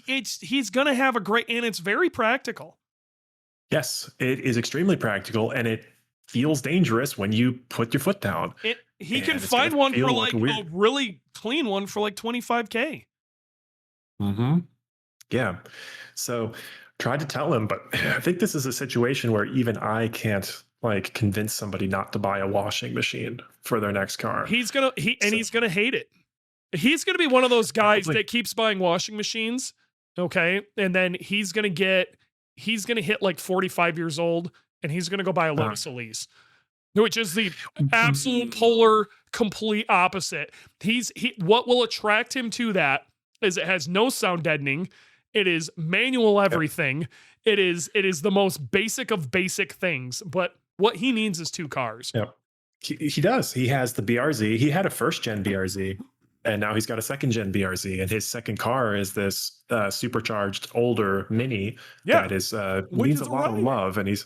it's he's gonna have a great, and it's very practical. Yes, it is extremely practical and it feels dangerous when you put your foot down. He can And it's going find to one for feel like a like a weird. really clean one for like 25K. Hmm. Yeah. So tried to tell him, but I think this is a situation where even I can't like convince somebody not to buy a washing machine for their next car. So He's gonna hate it. He's gonna be one of those guys probably, that keeps buying washing machines, okay? And then he's gonna hit like 45 years old, and he's gonna go buy a uh, Lotus Elise, which is the absolute mm, polar complete opposite. What will attract him to that is it has no sound deadening. It is manual yep, everything. It is the most basic of basic things, but what he needs is two cars. yep. He does. He has the BRZ. He had a first gen BRZ, and now he's got a second gen BRZ. And his second car is this supercharged older Mini Yeah, that is which needs a is a lot of riot. love. And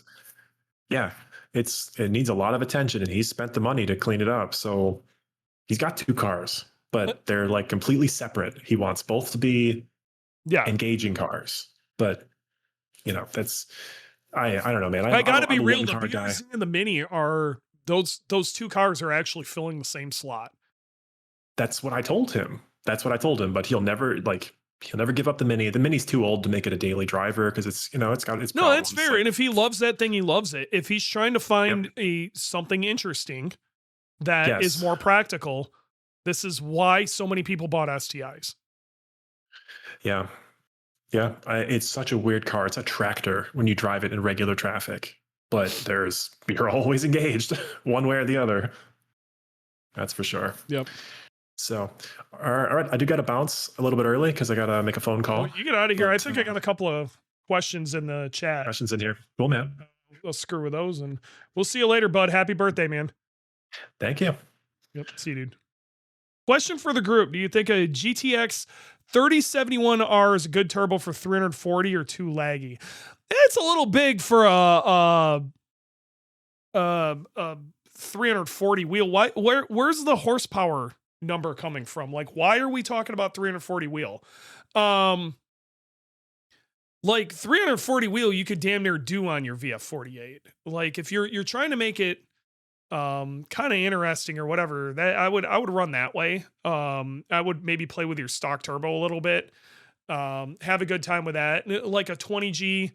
yeah, it needs a lot of attention, and he's spent the money to clean it up. So he's got two cars, Uh, but they're like completely separate. He wants both to be Yeah, engaging cars, but that's I don't know, man. I got to be I'm a real. one The car guy. BRZ and the Mini are those two cars are actually filling the same slot. That's what I told him. That's what I told him. But he'll never give up the Mini. The Mini's too old to make it a daily driver because it's got its No, that's problems. fair. Like, And if he loves that thing, he loves it. If he's trying to yep, find a something interesting that is yes, more practical, this is why so many people bought STIs. yeah, yeah. It's such a weird car. It's a tractor when you drive it in regular traffic, but you're always engaged one way or the other. That's for sure. Yep. So, all right, I do got to bounce a little bit early because I got to make a phone Well, call. you get out of here. I But think I got a couple of questions in the chat. questions in here. Cool, man. Let's screw with those, and we'll see you later, bud. Happy birthday, man. Thank you. Yep. See you, dude. Question for the group: do you think a GTX 3071R is a good turbo for 340 or too laggy? It's a little big for a 340 wheel. Where's the horsepower number coming from? Like, why are we talking about 340 wheel? Um, like 340 wheel, you could damn near do on your VF48. Like, if you're trying to make it kind of interesting or whatever, that I would run that way. I would maybe play with your stock turbo a little bit. Have a good time with that. Like a 20G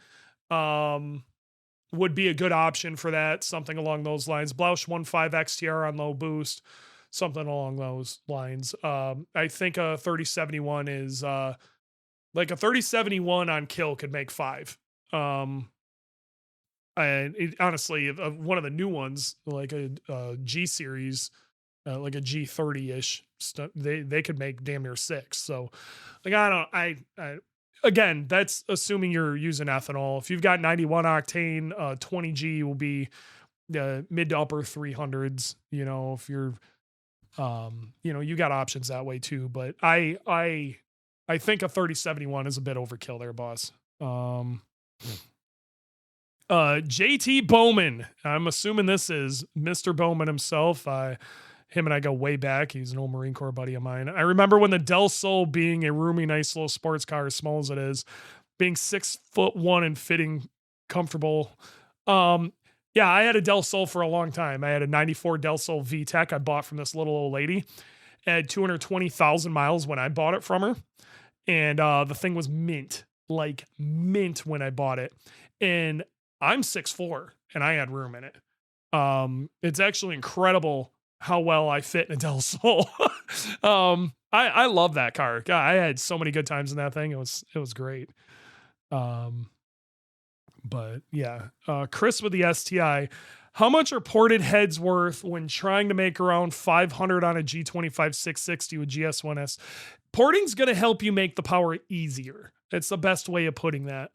would be a good option for that, something along those lines. Blausch 1.5 XTR on low boost, something along those lines. I think a 3071 is like a 3071 on kill could make 5. And honestly, one of the new ones, like a G series, like a G30 ish, they could make damn near 6. So, like I again, that's assuming you're using ethanol. If you've got 91 octane, 20G will be mid to upper 300s. If you're you got options that way too. But I think a 3071 is a bit overkill there, boss. JT Bowman. I'm assuming this is Mr. Bowman himself. Him and I go way back. He's an old Marine Corps buddy of mine. I remember when the Del Sol, being a roomy, nice little sports car, as small as it is, being 6'1" and fitting comfortable. Yeah, I had a Del Sol for a long time. I had a 94 Del Sol VTEC I bought from this little old lady. It had 220,000 miles when I bought it from her, and the thing was mint, like mint when I bought it. And I'm 6'4", and I had room in it. It's actually incredible how well I fit in a Del Sol. I love that car. God, I had so many good times in that thing. It was great. Um, but yeah, Chris with the STI. How much are ported heads worth when trying to make around 500 on a G25 660 with GS1S? Porting's going to help you make the power easier. It's the best way of putting that.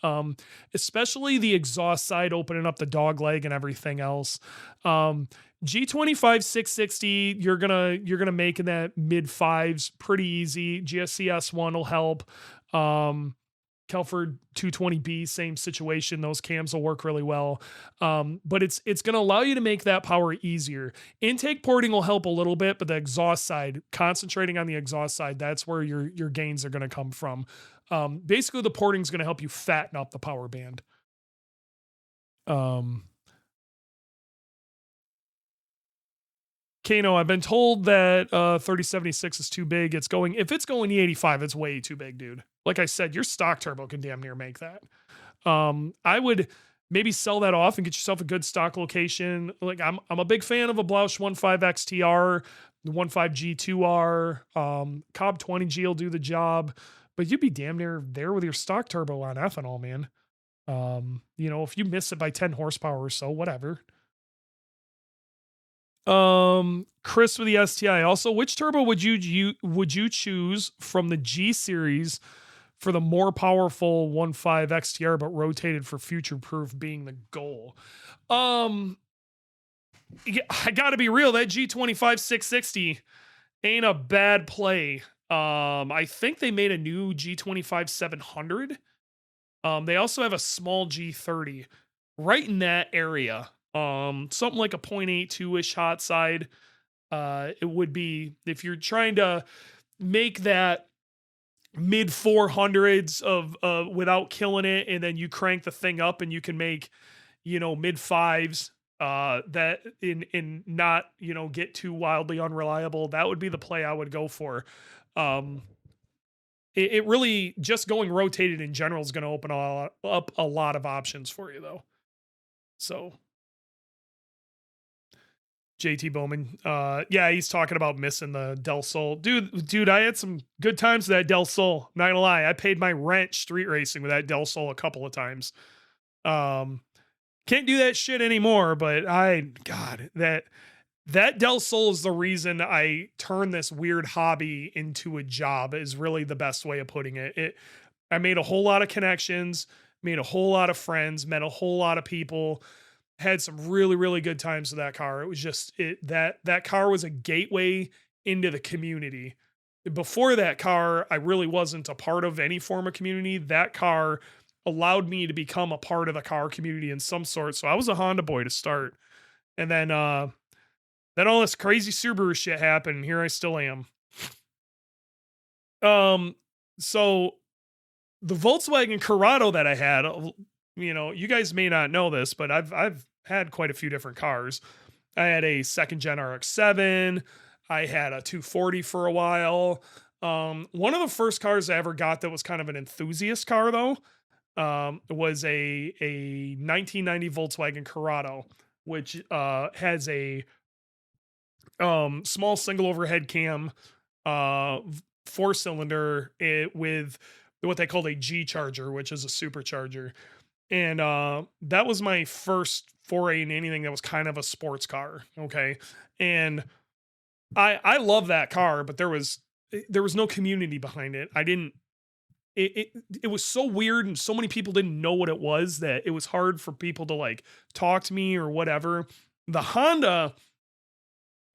Especially the exhaust side, opening up the dog leg and everything else. G25 660, you're gonna make in that mid fives pretty easy. GSCS one will help. Kelford 220B, same situation. Those cams will work really well. But it's going to allow you to make that power easier. Intake porting will help a little bit, but the exhaust side, concentrating on the exhaust side, that's where your gains are going to come from. Basically, the porting is going to help you fatten up the power band. Kano, I've been told that 3076 is too big. If it's going E85, it's way too big, dude. Like I said, your stock turbo can damn near make that. I would maybe sell that off and get yourself a good stock location. Like I'm a big fan of a Blausch 15 XTR, the 15 G2R, Cobb 20G will do the job, but you'd be damn near there with your stock turbo on ethanol, man. If you miss it by 10 horsepower or so, whatever. Chris with the STI. Also, which turbo would you choose from the G series for the more powerful 15 XTR, but rotated for future proof being the goal? I gotta be real. That G25 660 ain't a bad play. I think they made a new G25 700. They also have a small G30 right in that area. Something like a 0.82-ish hot side. It would be, if you're trying to make that mid 400s of without killing it, and then you crank the thing up and you can make mid fives that in not get too wildly unreliable, that would be the play I would go for. It really, just going rotated in general is going to open up a lot of options for you, though. So JT Bowman. Yeah, he's talking about missing the Del Sol. Dude, I had some good times with that Del Sol. Not gonna lie. I paid my rent street racing with that Del Sol a couple of times. Can't do that shit anymore, but that Del Sol is the reason I turned this weird hobby into a job, is really the best way of putting it. I made a whole lot of connections, made a whole lot of friends, met a whole lot of people. Had some really, really good times with that car. It was just that car was a gateway into the community. Before that car, I really wasn't a part of any form of community. That car allowed me to become a part of the car community in some sort. So I was a Honda boy to start. And then all this crazy Subaru shit happened, and here I still am. So the Volkswagen Corrado that I had, you guys may not know this, but I've had quite a few different cars. I had a second gen RX-7. I had a 240 for a while. One of the first cars I ever got that was kind of an enthusiast car, though, was a 1990 Volkswagen Corrado, which has a small single overhead cam, 4-cylinder with what they called a G charger, which is a supercharger. And that was my first foray in anything that was kind of a sports car. Okay. And I love that car, but there was no community behind it. It was so weird, and so many people didn't know what it was, that it was hard for people to like talk to me or whatever. The Honda,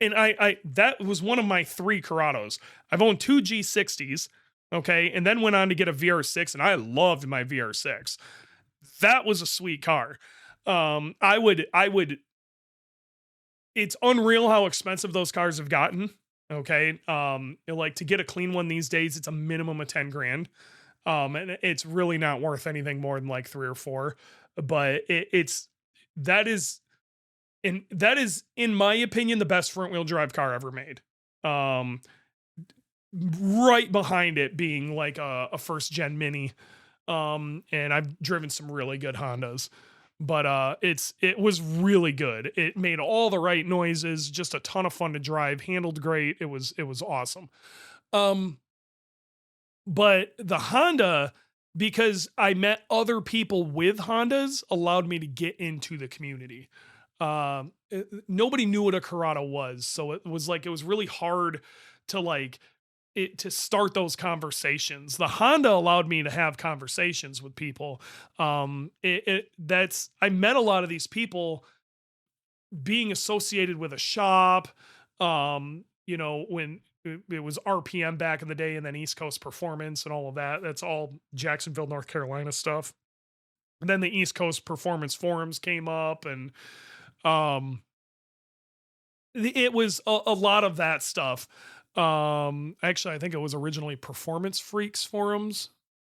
and I that was one of my 3 Corrados. I've owned 2 G60s. Okay. And then went on to get a VR6, and I loved my VR6. That was a sweet car. It's unreal how expensive those cars have gotten. Okay. Like, to get a clean one these days, it's a minimum of 10 grand. And it's really not worth anything more than like 3 or 4, but that is, in my opinion, the best front wheel drive car ever made. right behind it being like a first gen Mini. And I've driven some really good Hondas, but it was really good. It made all the right noises, just a ton of fun to drive, handled great. It was awesome. Um, but the Honda, because I met other people with Hondas, allowed me to get into the community. Nobody knew what a Corrado was, so it was really hard to like it to start those conversations. The Honda allowed me to have conversations with people. That's I met a lot of these people being associated with a shop. When it was RPM back in the day, and then East Coast Performance and all of that. That's all Jacksonville, North Carolina stuff. And then the East Coast Performance forums came up, and um, it was a lot of that stuff. Actually, I think it was originally Performance Freaks forums,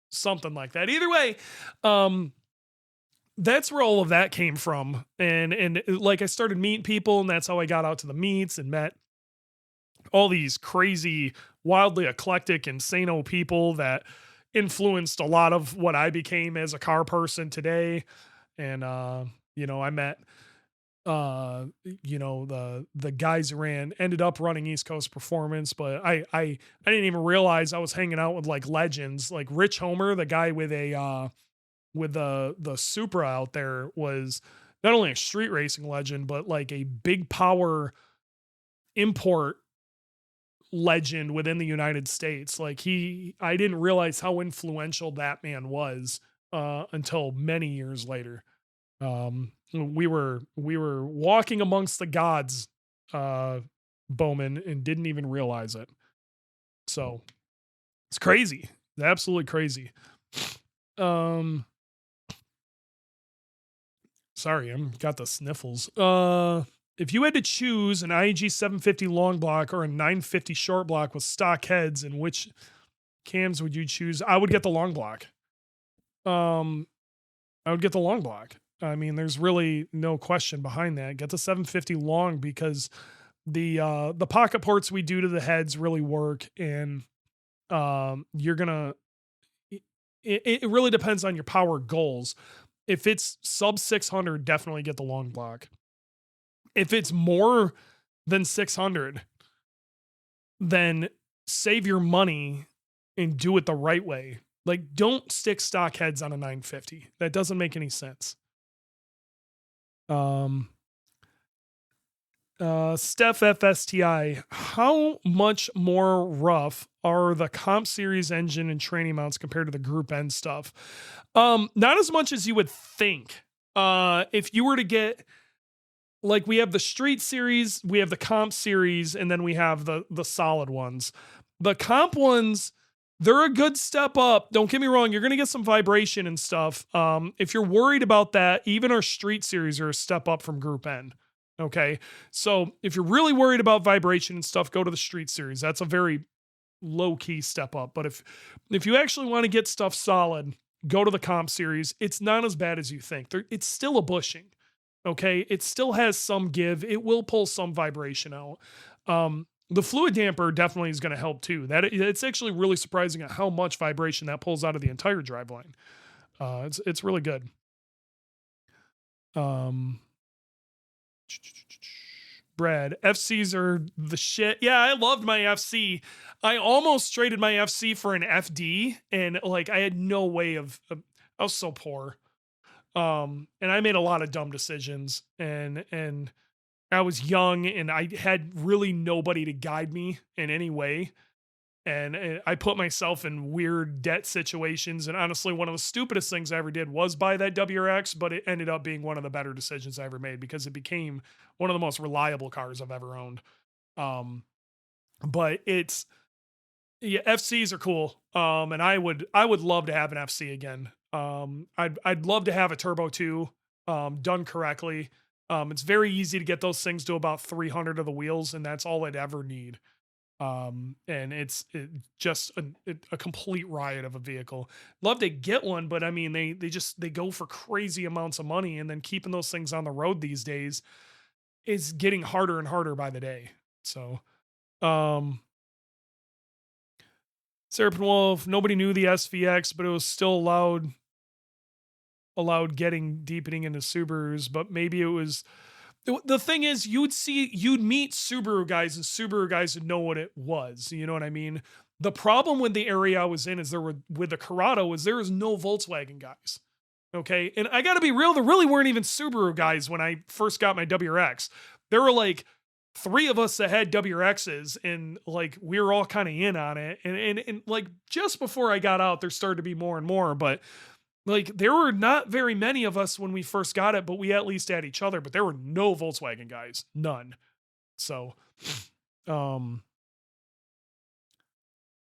something like that. Either way, um, that's where all of that came from. And like I started meeting people, and that's how I got out to the meets and met all these crazy, wildly eclectic, insano people that influenced a lot of what I became as a car person today. And I met the guys who ended up running East Coast Performance, but I didn't even realize I was hanging out with like legends like Rich Homer, the guy with the Supra out there, was not only a street racing legend but like a big power import legend within the United States. Like I didn't realize how influential that man was until many years later. We were walking amongst the gods, uh, Bowman, and didn't even realize it. So it's crazy, absolutely crazy. Um, Sorry, I'm got the sniffles. If you had to choose an IAG 750 long block or a 950 short block with stock heads, and which cams would you choose? I would get the long block. Um, I would get the long block. I mean, there's really no question behind that. Get the 750 long because the pocket ports we do to the heads really work, and you're gonna. It really depends on your power goals. If it's sub 600, definitely get the long block. If it's more than 600, then save your money and do it the right way. Like, don't stick stock heads on a 950. That doesn't make any sense. Steph FSTI, how much more rough are the comp series engine and training mounts compared to the group N stuff? Not as much as you would think. If you were to get, like, we have the street series, we have the comp series, and then we have the solid ones. The comp ones, they're a good step up. Don't get me wrong, you're going to get some vibration and stuff. If you're worried about that, even our street series are a step up from group N. Okay. So if you're really worried about vibration and stuff, go to the street series. That's a very low key step up. But if you actually want to get stuff solid, go to the comp series. It's not as bad as you think. It's still a bushing. Okay. It still has some give. It will pull some vibration out. The fluid damper definitely is going to help too. It's actually really surprising at how much vibration that pulls out of the entire driveline. It's really good. Brad, FCs are the shit. Yeah, I loved my FC. I almost traded my FC for an FD, and like I had no way I was so poor. And I made a lot of dumb decisions, and I was young, and I had really nobody to guide me in any way. And I put myself in weird debt situations. And honestly, one of the stupidest things I ever did was buy that WRX, but it ended up being one of the better decisions I ever made because it became one of the most reliable cars I've ever owned. But yeah, FCs are cool. And I would love to have an FC again. I'd love to have a turbo too, done correctly. It's very easy to get those things to about 300 of the wheels, and that's all I'd ever need. And it's just a complete riot of a vehicle. Love to get one, but I mean, they go for crazy amounts of money, and then keeping those things on the road these days is getting harder and harder by the day. So, um, Serpent Wolf, nobody knew the SVX, but it was still allowed getting deepening into Subarus, but maybe it was the thing is you'd meet Subaru guys and Subaru guys would know what it was. You know what I mean? The problem with the area I was in is with the Corrado is there was no Volkswagen guys. Okay. And I gotta be real, there really weren't even Subaru guys when I first got my WRX. There were like 3 of us that had WRXs and like we were all kind of in on it. And like just before I got out, there started to be more and more, but like there were not very many of us when we first got it, but we at least had each other, but there were no Volkswagen guys, none. So,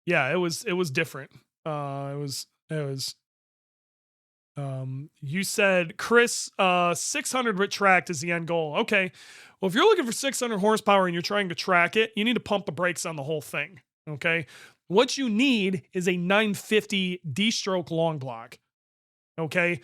yeah, it was different. It was, you said, Chris, 600 retract is the end goal. Okay. Well, if you're looking for 600 horsepower and you're trying to track it, you need to pump the brakes on the whole thing. Okay. What you need is a 950 D-stroke long block. Okay.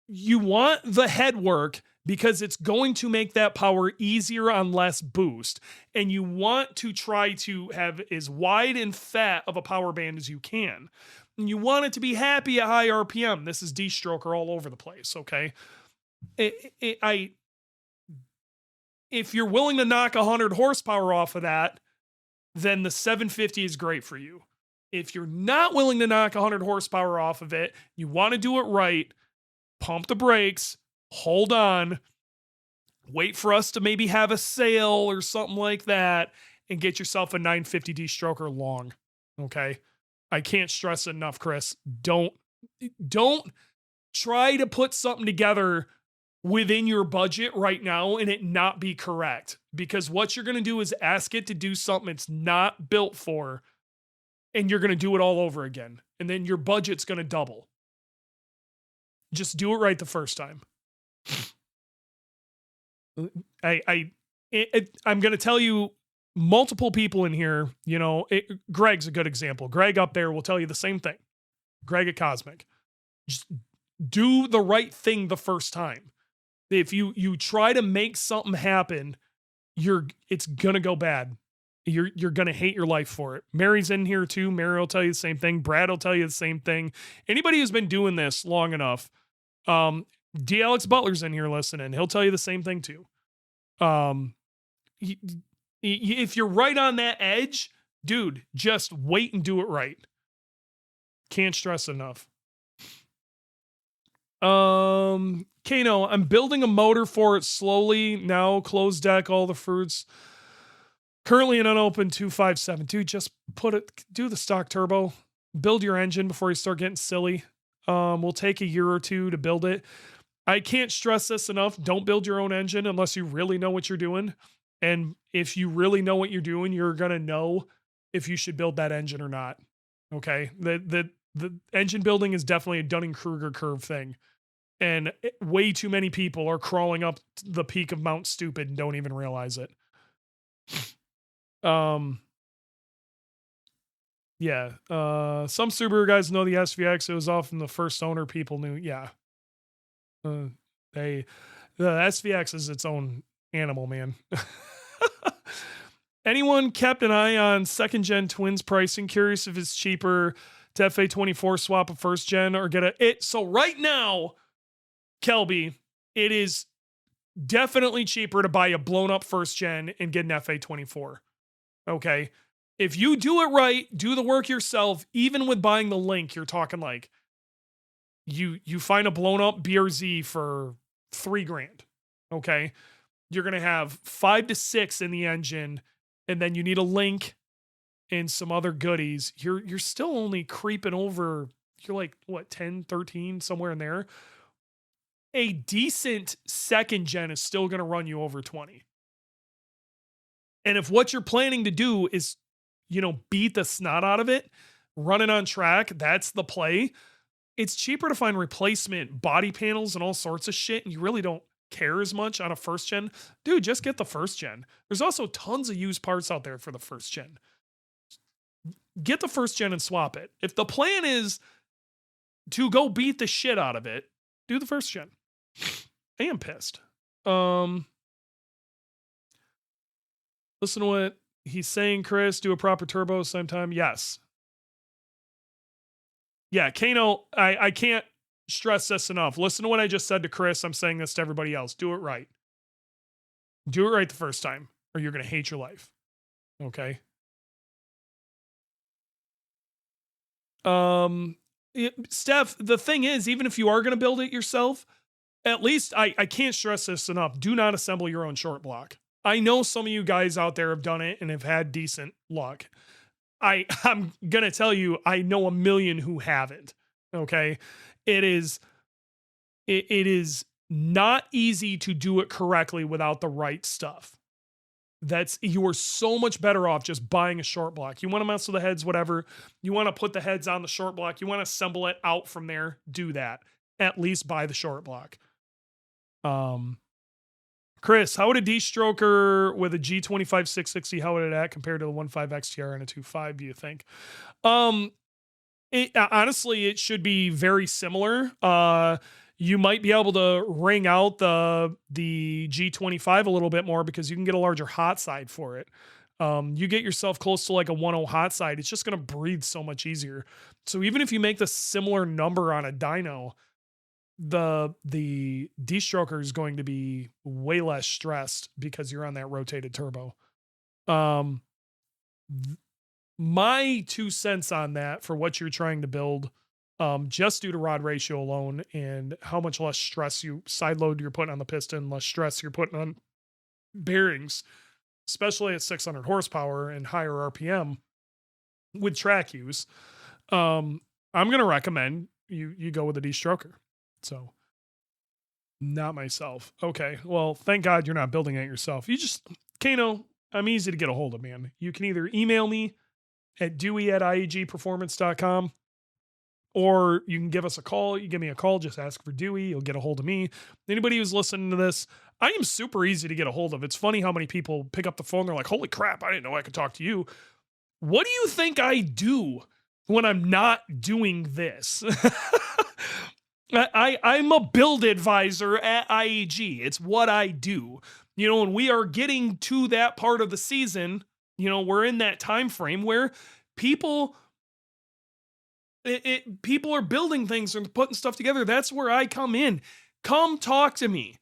You want the head work because it's going to make that power easier on less boost. And you want to try to have as wide and fat of a power band as you can. And you want it to be happy at high RPM. This is D-stroker all over the place. Okay. If you're willing to knock 100 horsepower off of that, then the 750 is great for you. If you're not willing to knock 100 horsepower off of it, you want to do it right, pump the brakes, hold on, wait for us to maybe have a sale or something like that, and get yourself a 950 D-stroker long. Okay? I can't stress it enough, Chris. Don't try to put something together within your budget right now and it not be correct. Because what you're going to do is ask it to do something it's not built for, and you're going to do it all over again. And then your budget's going to double. Just do it right the first time. I'm going to tell you, multiple people in here, you know, Greg's a good example. Greg up there will tell you the same thing. Greg at Cosmic. Just do the right thing the first time. If you try to make something happen, it's going to go bad. You're going to hate your life for it. Mary's in here too. Mary will tell you the same thing. Brad will tell you the same thing. Anybody who's been doing this long enough, D. Alex Butler's in here listening. He'll tell you the same thing too. If you're right on that edge, dude, just wait and do it right. Can't stress enough. Kano, I'm building a motor for it slowly now. Closed deck, all the fruits. Currently an unopened 257. Dude, just do the stock turbo. Build your engine before you start getting silly. Will take a year or two to build it. I can't stress this enough. Don't build your own engine unless you really know what you're doing. And if you really know what you're doing, you're going to know if you should build that engine or not. Okay. The engine building is definitely a Dunning-Kruger curve thing. And way too many people are crawling up the peak of Mount Stupid and don't even realize it. Yeah. Some Subaru guys know the SVX. It was often the first owner people knew. Yeah. The SVX is its own animal, man. Anyone kept an eye on second gen twins pricing? Curious if it's cheaper to FA24 swap a first gen or get it. So right now, Kelby, it is definitely cheaper to buy a blown up first gen and get an FA24. Okay. If you do it right, do the work yourself, even with buying the link, you're talking like you find a blown up BRZ for $3,000. Okay. You're going to have 5 to 6 in the engine, and then you need a link and some other goodies. You're still only creeping over, you're like, what, 10, 13, somewhere in there. A decent second gen is still going to run you over 20. And if what you're planning to do is, you know, beat the snot out of it, run it on track, that's the play. It's cheaper to find replacement body panels and all sorts of shit, and you really don't care as much on a first gen. Dude, just get the first gen. There's also tons of used parts out there for the first gen. Get the first gen and swap it. If the plan is to go beat the shit out of it, do the first gen. I am pissed. Listen to what he's saying, Chris. Do a proper turbo sometime. Yes. Yeah, Kano, I can't stress this enough. Listen to what I just said to Chris. I'm saying this to everybody else. Do it right. Do it right the first time, or you're going to hate your life. Okay. Steph, the thing is, even if you are going to build it yourself, at least I can't stress this enough. Do not assemble your own short block. I know some of you guys out there have done it and have had decent luck. I'm gonna tell you, I know a million who haven't. Okay. It is not easy to do it correctly without the right stuff. You are so much better off just buying a short block. You want to mess with the heads, whatever. You want to put the heads on the short block. You want to assemble it out from there. Do that. At least buy the short block. Chris, how would a D-stroker with a G25 660, how would it act compared to the 1.5 XTR and a 2.5, do you think? Honestly, it should be very similar. You might be able to ring out the G25 a little bit more because you can get a larger hot side for it. You get yourself close to like a 1.0 hot side, it's just going to breathe so much easier. So even if you make the similar number on a dyno, the D-stroker is going to be way less stressed because you're on that rotated turbo. My 2 cents on that for what you're trying to build, just due to rod ratio alone and how much less stress side load you're putting on the piston, less stress you're putting on bearings, especially at 600 horsepower and higher RPM with track use. I'm going to recommend you go with a D-stroker. So not myself. Okay. Well, thank God you're not building it yourself. Kano, I'm easy to get a hold of, man. You can either email me at dewey@iagperformance.com, or you can give us a call. You give me a call, just ask for Dewey. You'll get a hold of me. Anybody who's listening to this, I am super easy to get a hold of. It's funny how many people pick up the phone. They're like, holy crap, I didn't know I could talk to you. What do you think I do when I'm not doing this? I'm a build advisor at IAG. It's what I do. And we are getting to that part of the season. We're in that time frame where people are building things and putting stuff together. That's where I come in. Come talk to me.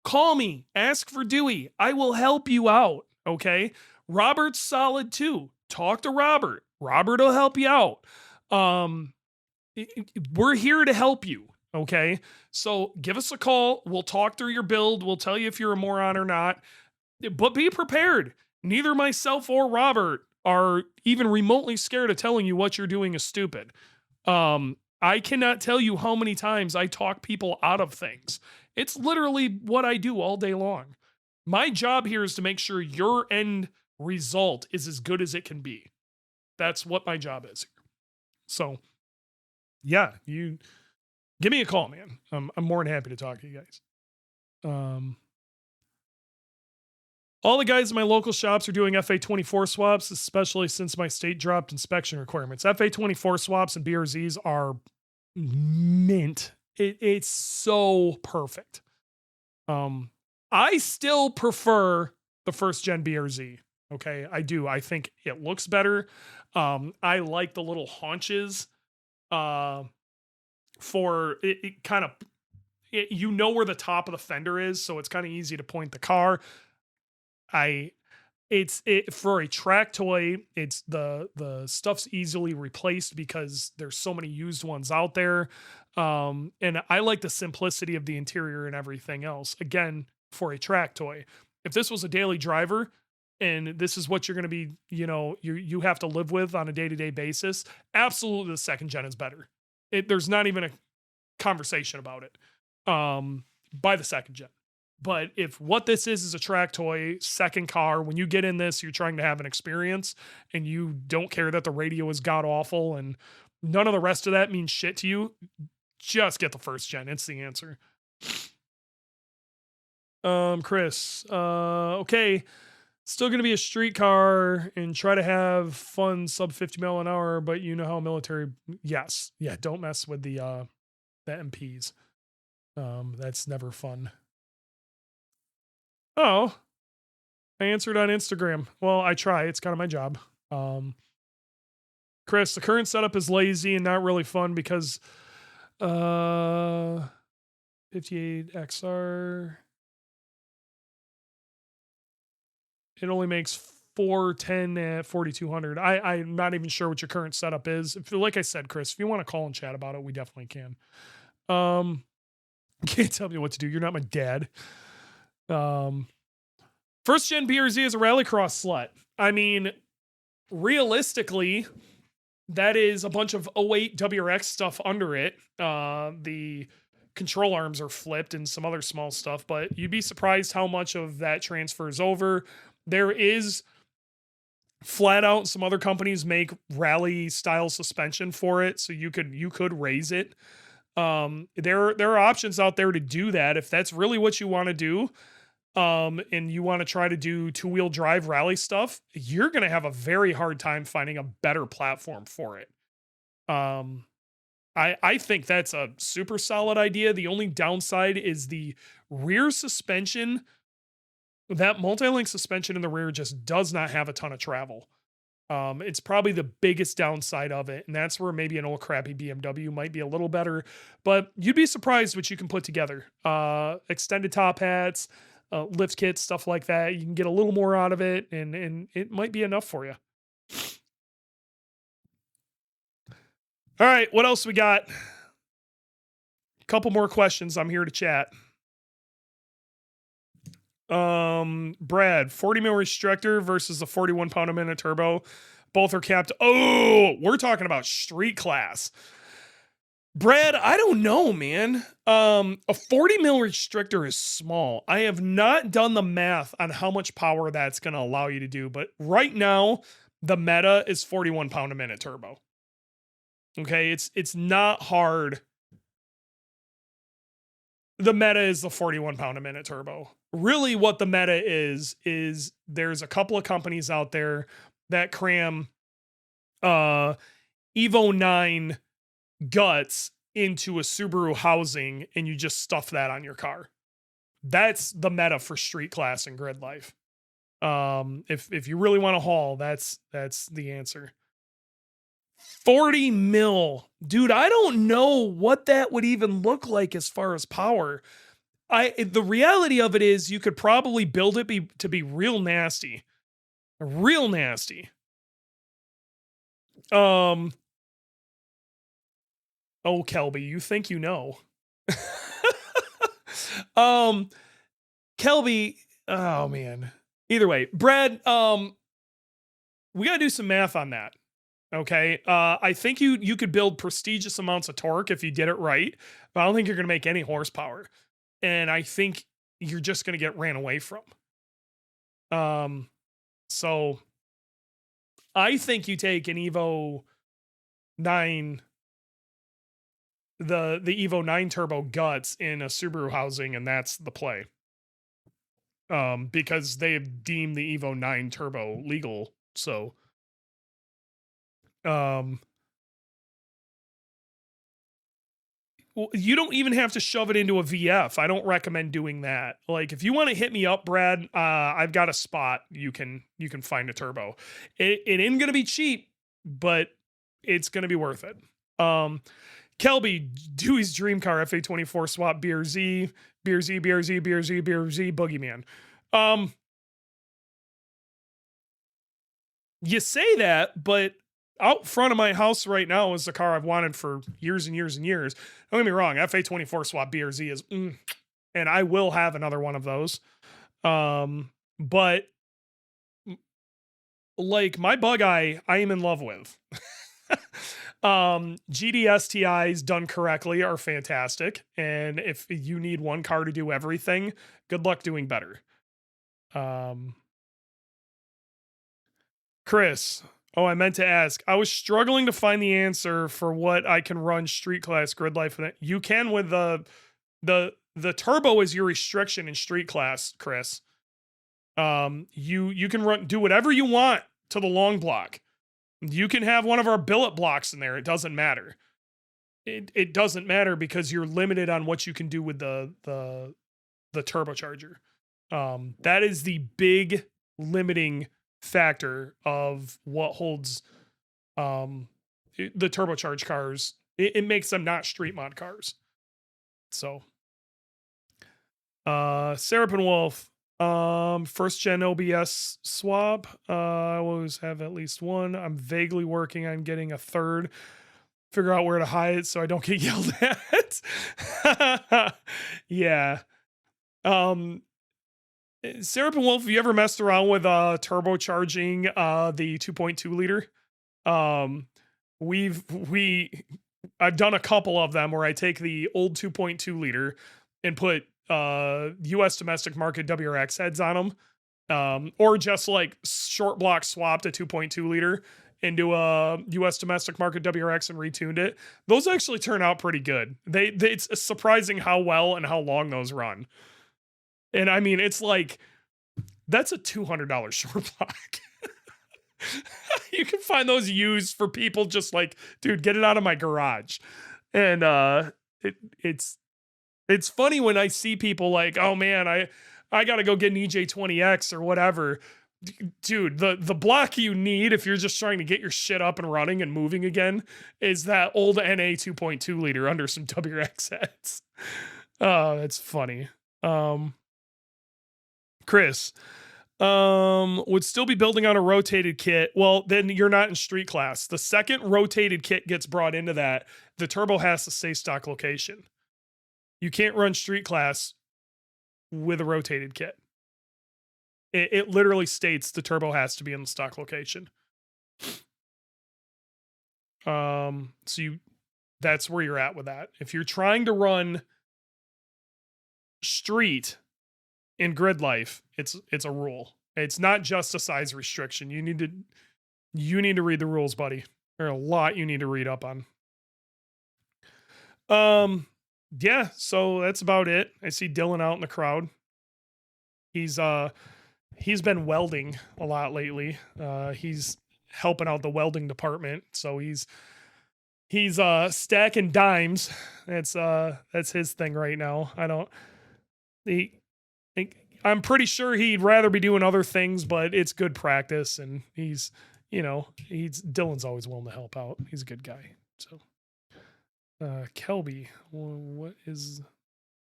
Call me. Ask for Dewey. I will help you out. Okay. Robert's solid too. Talk to Robert. Robert will help you out. We're here to help you. Okay. So give us a call. We'll talk through your build. We'll tell you if you're a moron or not, but be prepared. Neither myself or Robert are even remotely scared of telling you what you're doing is stupid. I cannot tell you how many times I talk people out of things. It's literally what I do all day long. My job here is to make sure your end result is as good as it can be. That's what my job is here. So yeah, you give me a call, man. I'm more than happy to talk to you guys. All the guys in my local shops are doing FA24 swaps, especially since my state dropped inspection requirements. FA24 swaps and BRZs are mint. It's so perfect. I still prefer the first gen BRZ. Okay, I do. I think it looks better. I like the little haunches. For it kind of, where the top of the fender is, so it's kind of easy to point the car. It's for a track toy, it's the stuff's easily replaced because there's so many used ones out there. And I like the simplicity of the interior and everything else. Again, for a track toy. If this was a daily driver and this is what you're going to be, you have to live with on a day-to-day basis, absolutely the second gen is better. There's not even a conversation about it. By the second gen. But if what this is a track toy, second car, when you get in this, you're trying to have an experience and you don't care that the radio is god awful and none of the rest of that means shit to you, just get the first gen. It's the answer. Chris, okay. Still going to be a street car and try to have fun sub 50 mile an hour, but you know how military, yes. Yeah. Don't mess with the MPs. That's never fun. Oh, I answered on Instagram. Well, I try. It's kind of my job. Chris, the current setup is lazy and not really fun because 58 XR. It only makes 410 at 4200. I'm not even sure what your current setup is. If, like I said, Chris, if you want to call and chat about it, we definitely can. You can't tell me what to do. You're not my dad. First gen BRZ is a rallycross slut. I mean, realistically, that is a bunch of 08 WRX stuff under it. The control arms are flipped and some other small stuff, but you'd be surprised how much of that transfers over. There is flat out some other companies make rally style suspension for it, so you could raise it. There are options out there to do that if that's really what you want to do. And you want to try to do two-wheel drive rally stuff, you're going to have a very hard time finding a better platform for it. I think that's a super solid idea. The only downside is the rear suspension. That multi-link suspension in the rear just does not have a ton of travel. It's probably the biggest downside of it, and that's where maybe an old crappy BMW might be a little better, but you'd be surprised what you can put together. Extended top hats, lift kits, stuff like that. You can get a little more out of it, and it might be enough for you. All right, what else we got? A couple more questions. I'm here to chat. Brad, 40 mil restrictor versus the 41 pound a minute turbo. Both are capped. Oh, we're talking about street class. Brad, I don't know, man. A 40 mil restrictor is small. I have not done the math on how much power that's going to allow you to do, but right now the meta is 41 pound a minute turbo. Okay, it's not hard. The meta is the 41 pound a minute turbo. Really what the meta is there's a couple of companies out there that cram Evo 9 guts into a Subaru housing and you just stuff that on your car. That's the meta for street class and grid life. If you really want to haul, that's the answer. 40 mil. Dude, I don't know what that would even look like as far as power. The reality of it is you could probably build it to be real nasty. Real nasty. Oh, Kelby, you think you know. Kelby, oh man. Either way, Brad, we got to do some math on that. Okay. I think you could build prestigious amounts of torque if you did it right, but I don't think you're going to make any horsepower. And I think you're just going to get ran away from. So I think you take an Evo 9, the Evo 9 turbo guts in a Subaru housing, and that's the play. Because they've deemed the Evo 9 turbo legal. So, you don't even have to shove it into a VF. I don't recommend doing that. Like, if you want to hit me up, Brad, I've got a spot. You can find a turbo. It ain't going to be cheap, but it's going to be worth it. Kelby, Dewey's dream car, FA24 swap, BRZ, Boogeyman. You say that, but out front of my house right now is the car I've wanted for years and years and years. Don't get me wrong, FA24 swap BRZ is, and I will have another one of those. But like my bug eye, I am in love with. GDSTIs done correctly are fantastic. And if you need one car to do everything, good luck doing better. Chris, oh, I meant to ask. I was struggling to find the answer for what I can run street class grid life in it. You can with the turbo is your restriction in street class, Chris. You can do whatever you want to the long block. You can have one of our billet blocks in there. It doesn't matter. It doesn't matter because you're limited on what you can do with the turbocharger. That is the big limiting factor of what holds the turbocharged cars. It makes them not street mod cars. So, Serapin Wolf, first gen OBS swap. I always have at least one. I'm vaguely working on getting a third. Figure out where to hide it so I don't get yelled at. Yeah. Serapin Wolf, have you ever messed around with turbocharging the 2.2 liter? I've done a couple of them where I take the old 2.2 liter and put US domestic market WRX heads on them, or just like short block swapped a 2.2 liter into a US domestic market WRX and retuned it. Those actually turn out pretty good. It's surprising how well and how long those run. And I mean, it's like, that's a $200 short block. You can find those used for people just like, dude, get it out of my garage. And it's funny when I see people like, oh man, I gotta go get an EJ20X or whatever. Dude, the block you need if you're just trying to get your shit up and running and moving again is that old NA 2.2 liter under some WRX heads. Oh, that's funny. Chris, would still be building on a rotated kit. Well, then you're not in street class. The second rotated kit gets brought into that, the turbo has to stay stock location. You can't run street class with a rotated kit. It literally states the turbo has to be in the stock location. That's where you're at with that. If you're trying to run street in grid life, it's a rule. It's not just a size restriction. You need to read the rules, buddy. There are a lot you need to read up on. Yeah, so that's about it. I see Dylan out in the crowd. He's been welding a lot lately. He's helping out the welding department, so he's stacking dimes. That's his thing right now. I'm pretty sure he'd rather be doing other things, but it's good practice, and Dylan's always willing to help out. He's a good guy. So, Kelby, what is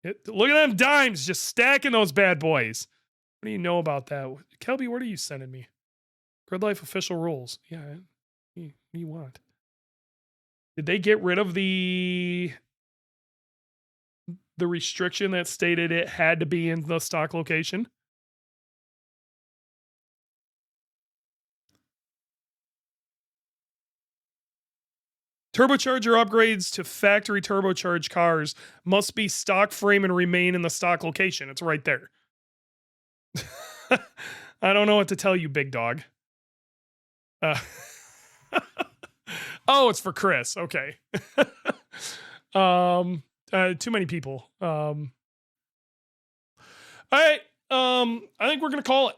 it? Look at them dimes, just stacking those bad boys. What do you know about that? Kelby, what are you sending me? Grid Life official rules. Yeah, what do you want? Did they get rid of the restriction that stated it had to be in the stock location? Turbocharger upgrades to factory turbocharged cars must be stock frame and remain in the stock location. It's right there. I don't know what to tell you, big dog. Oh, it's for Chris. Okay. Too many people. All right. I think we're gonna call it.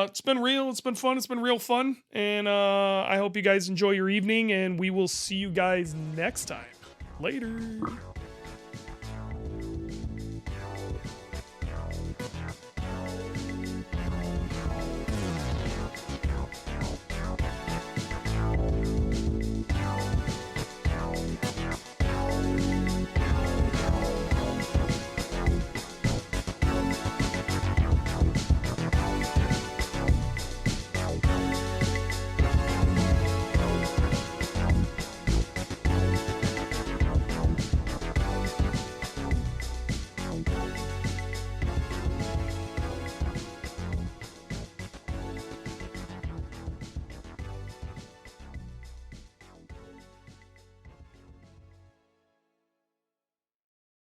It's been real. It's been fun. It's been real fun. And I hope you guys enjoy your evening, and we will see you guys next time. Later.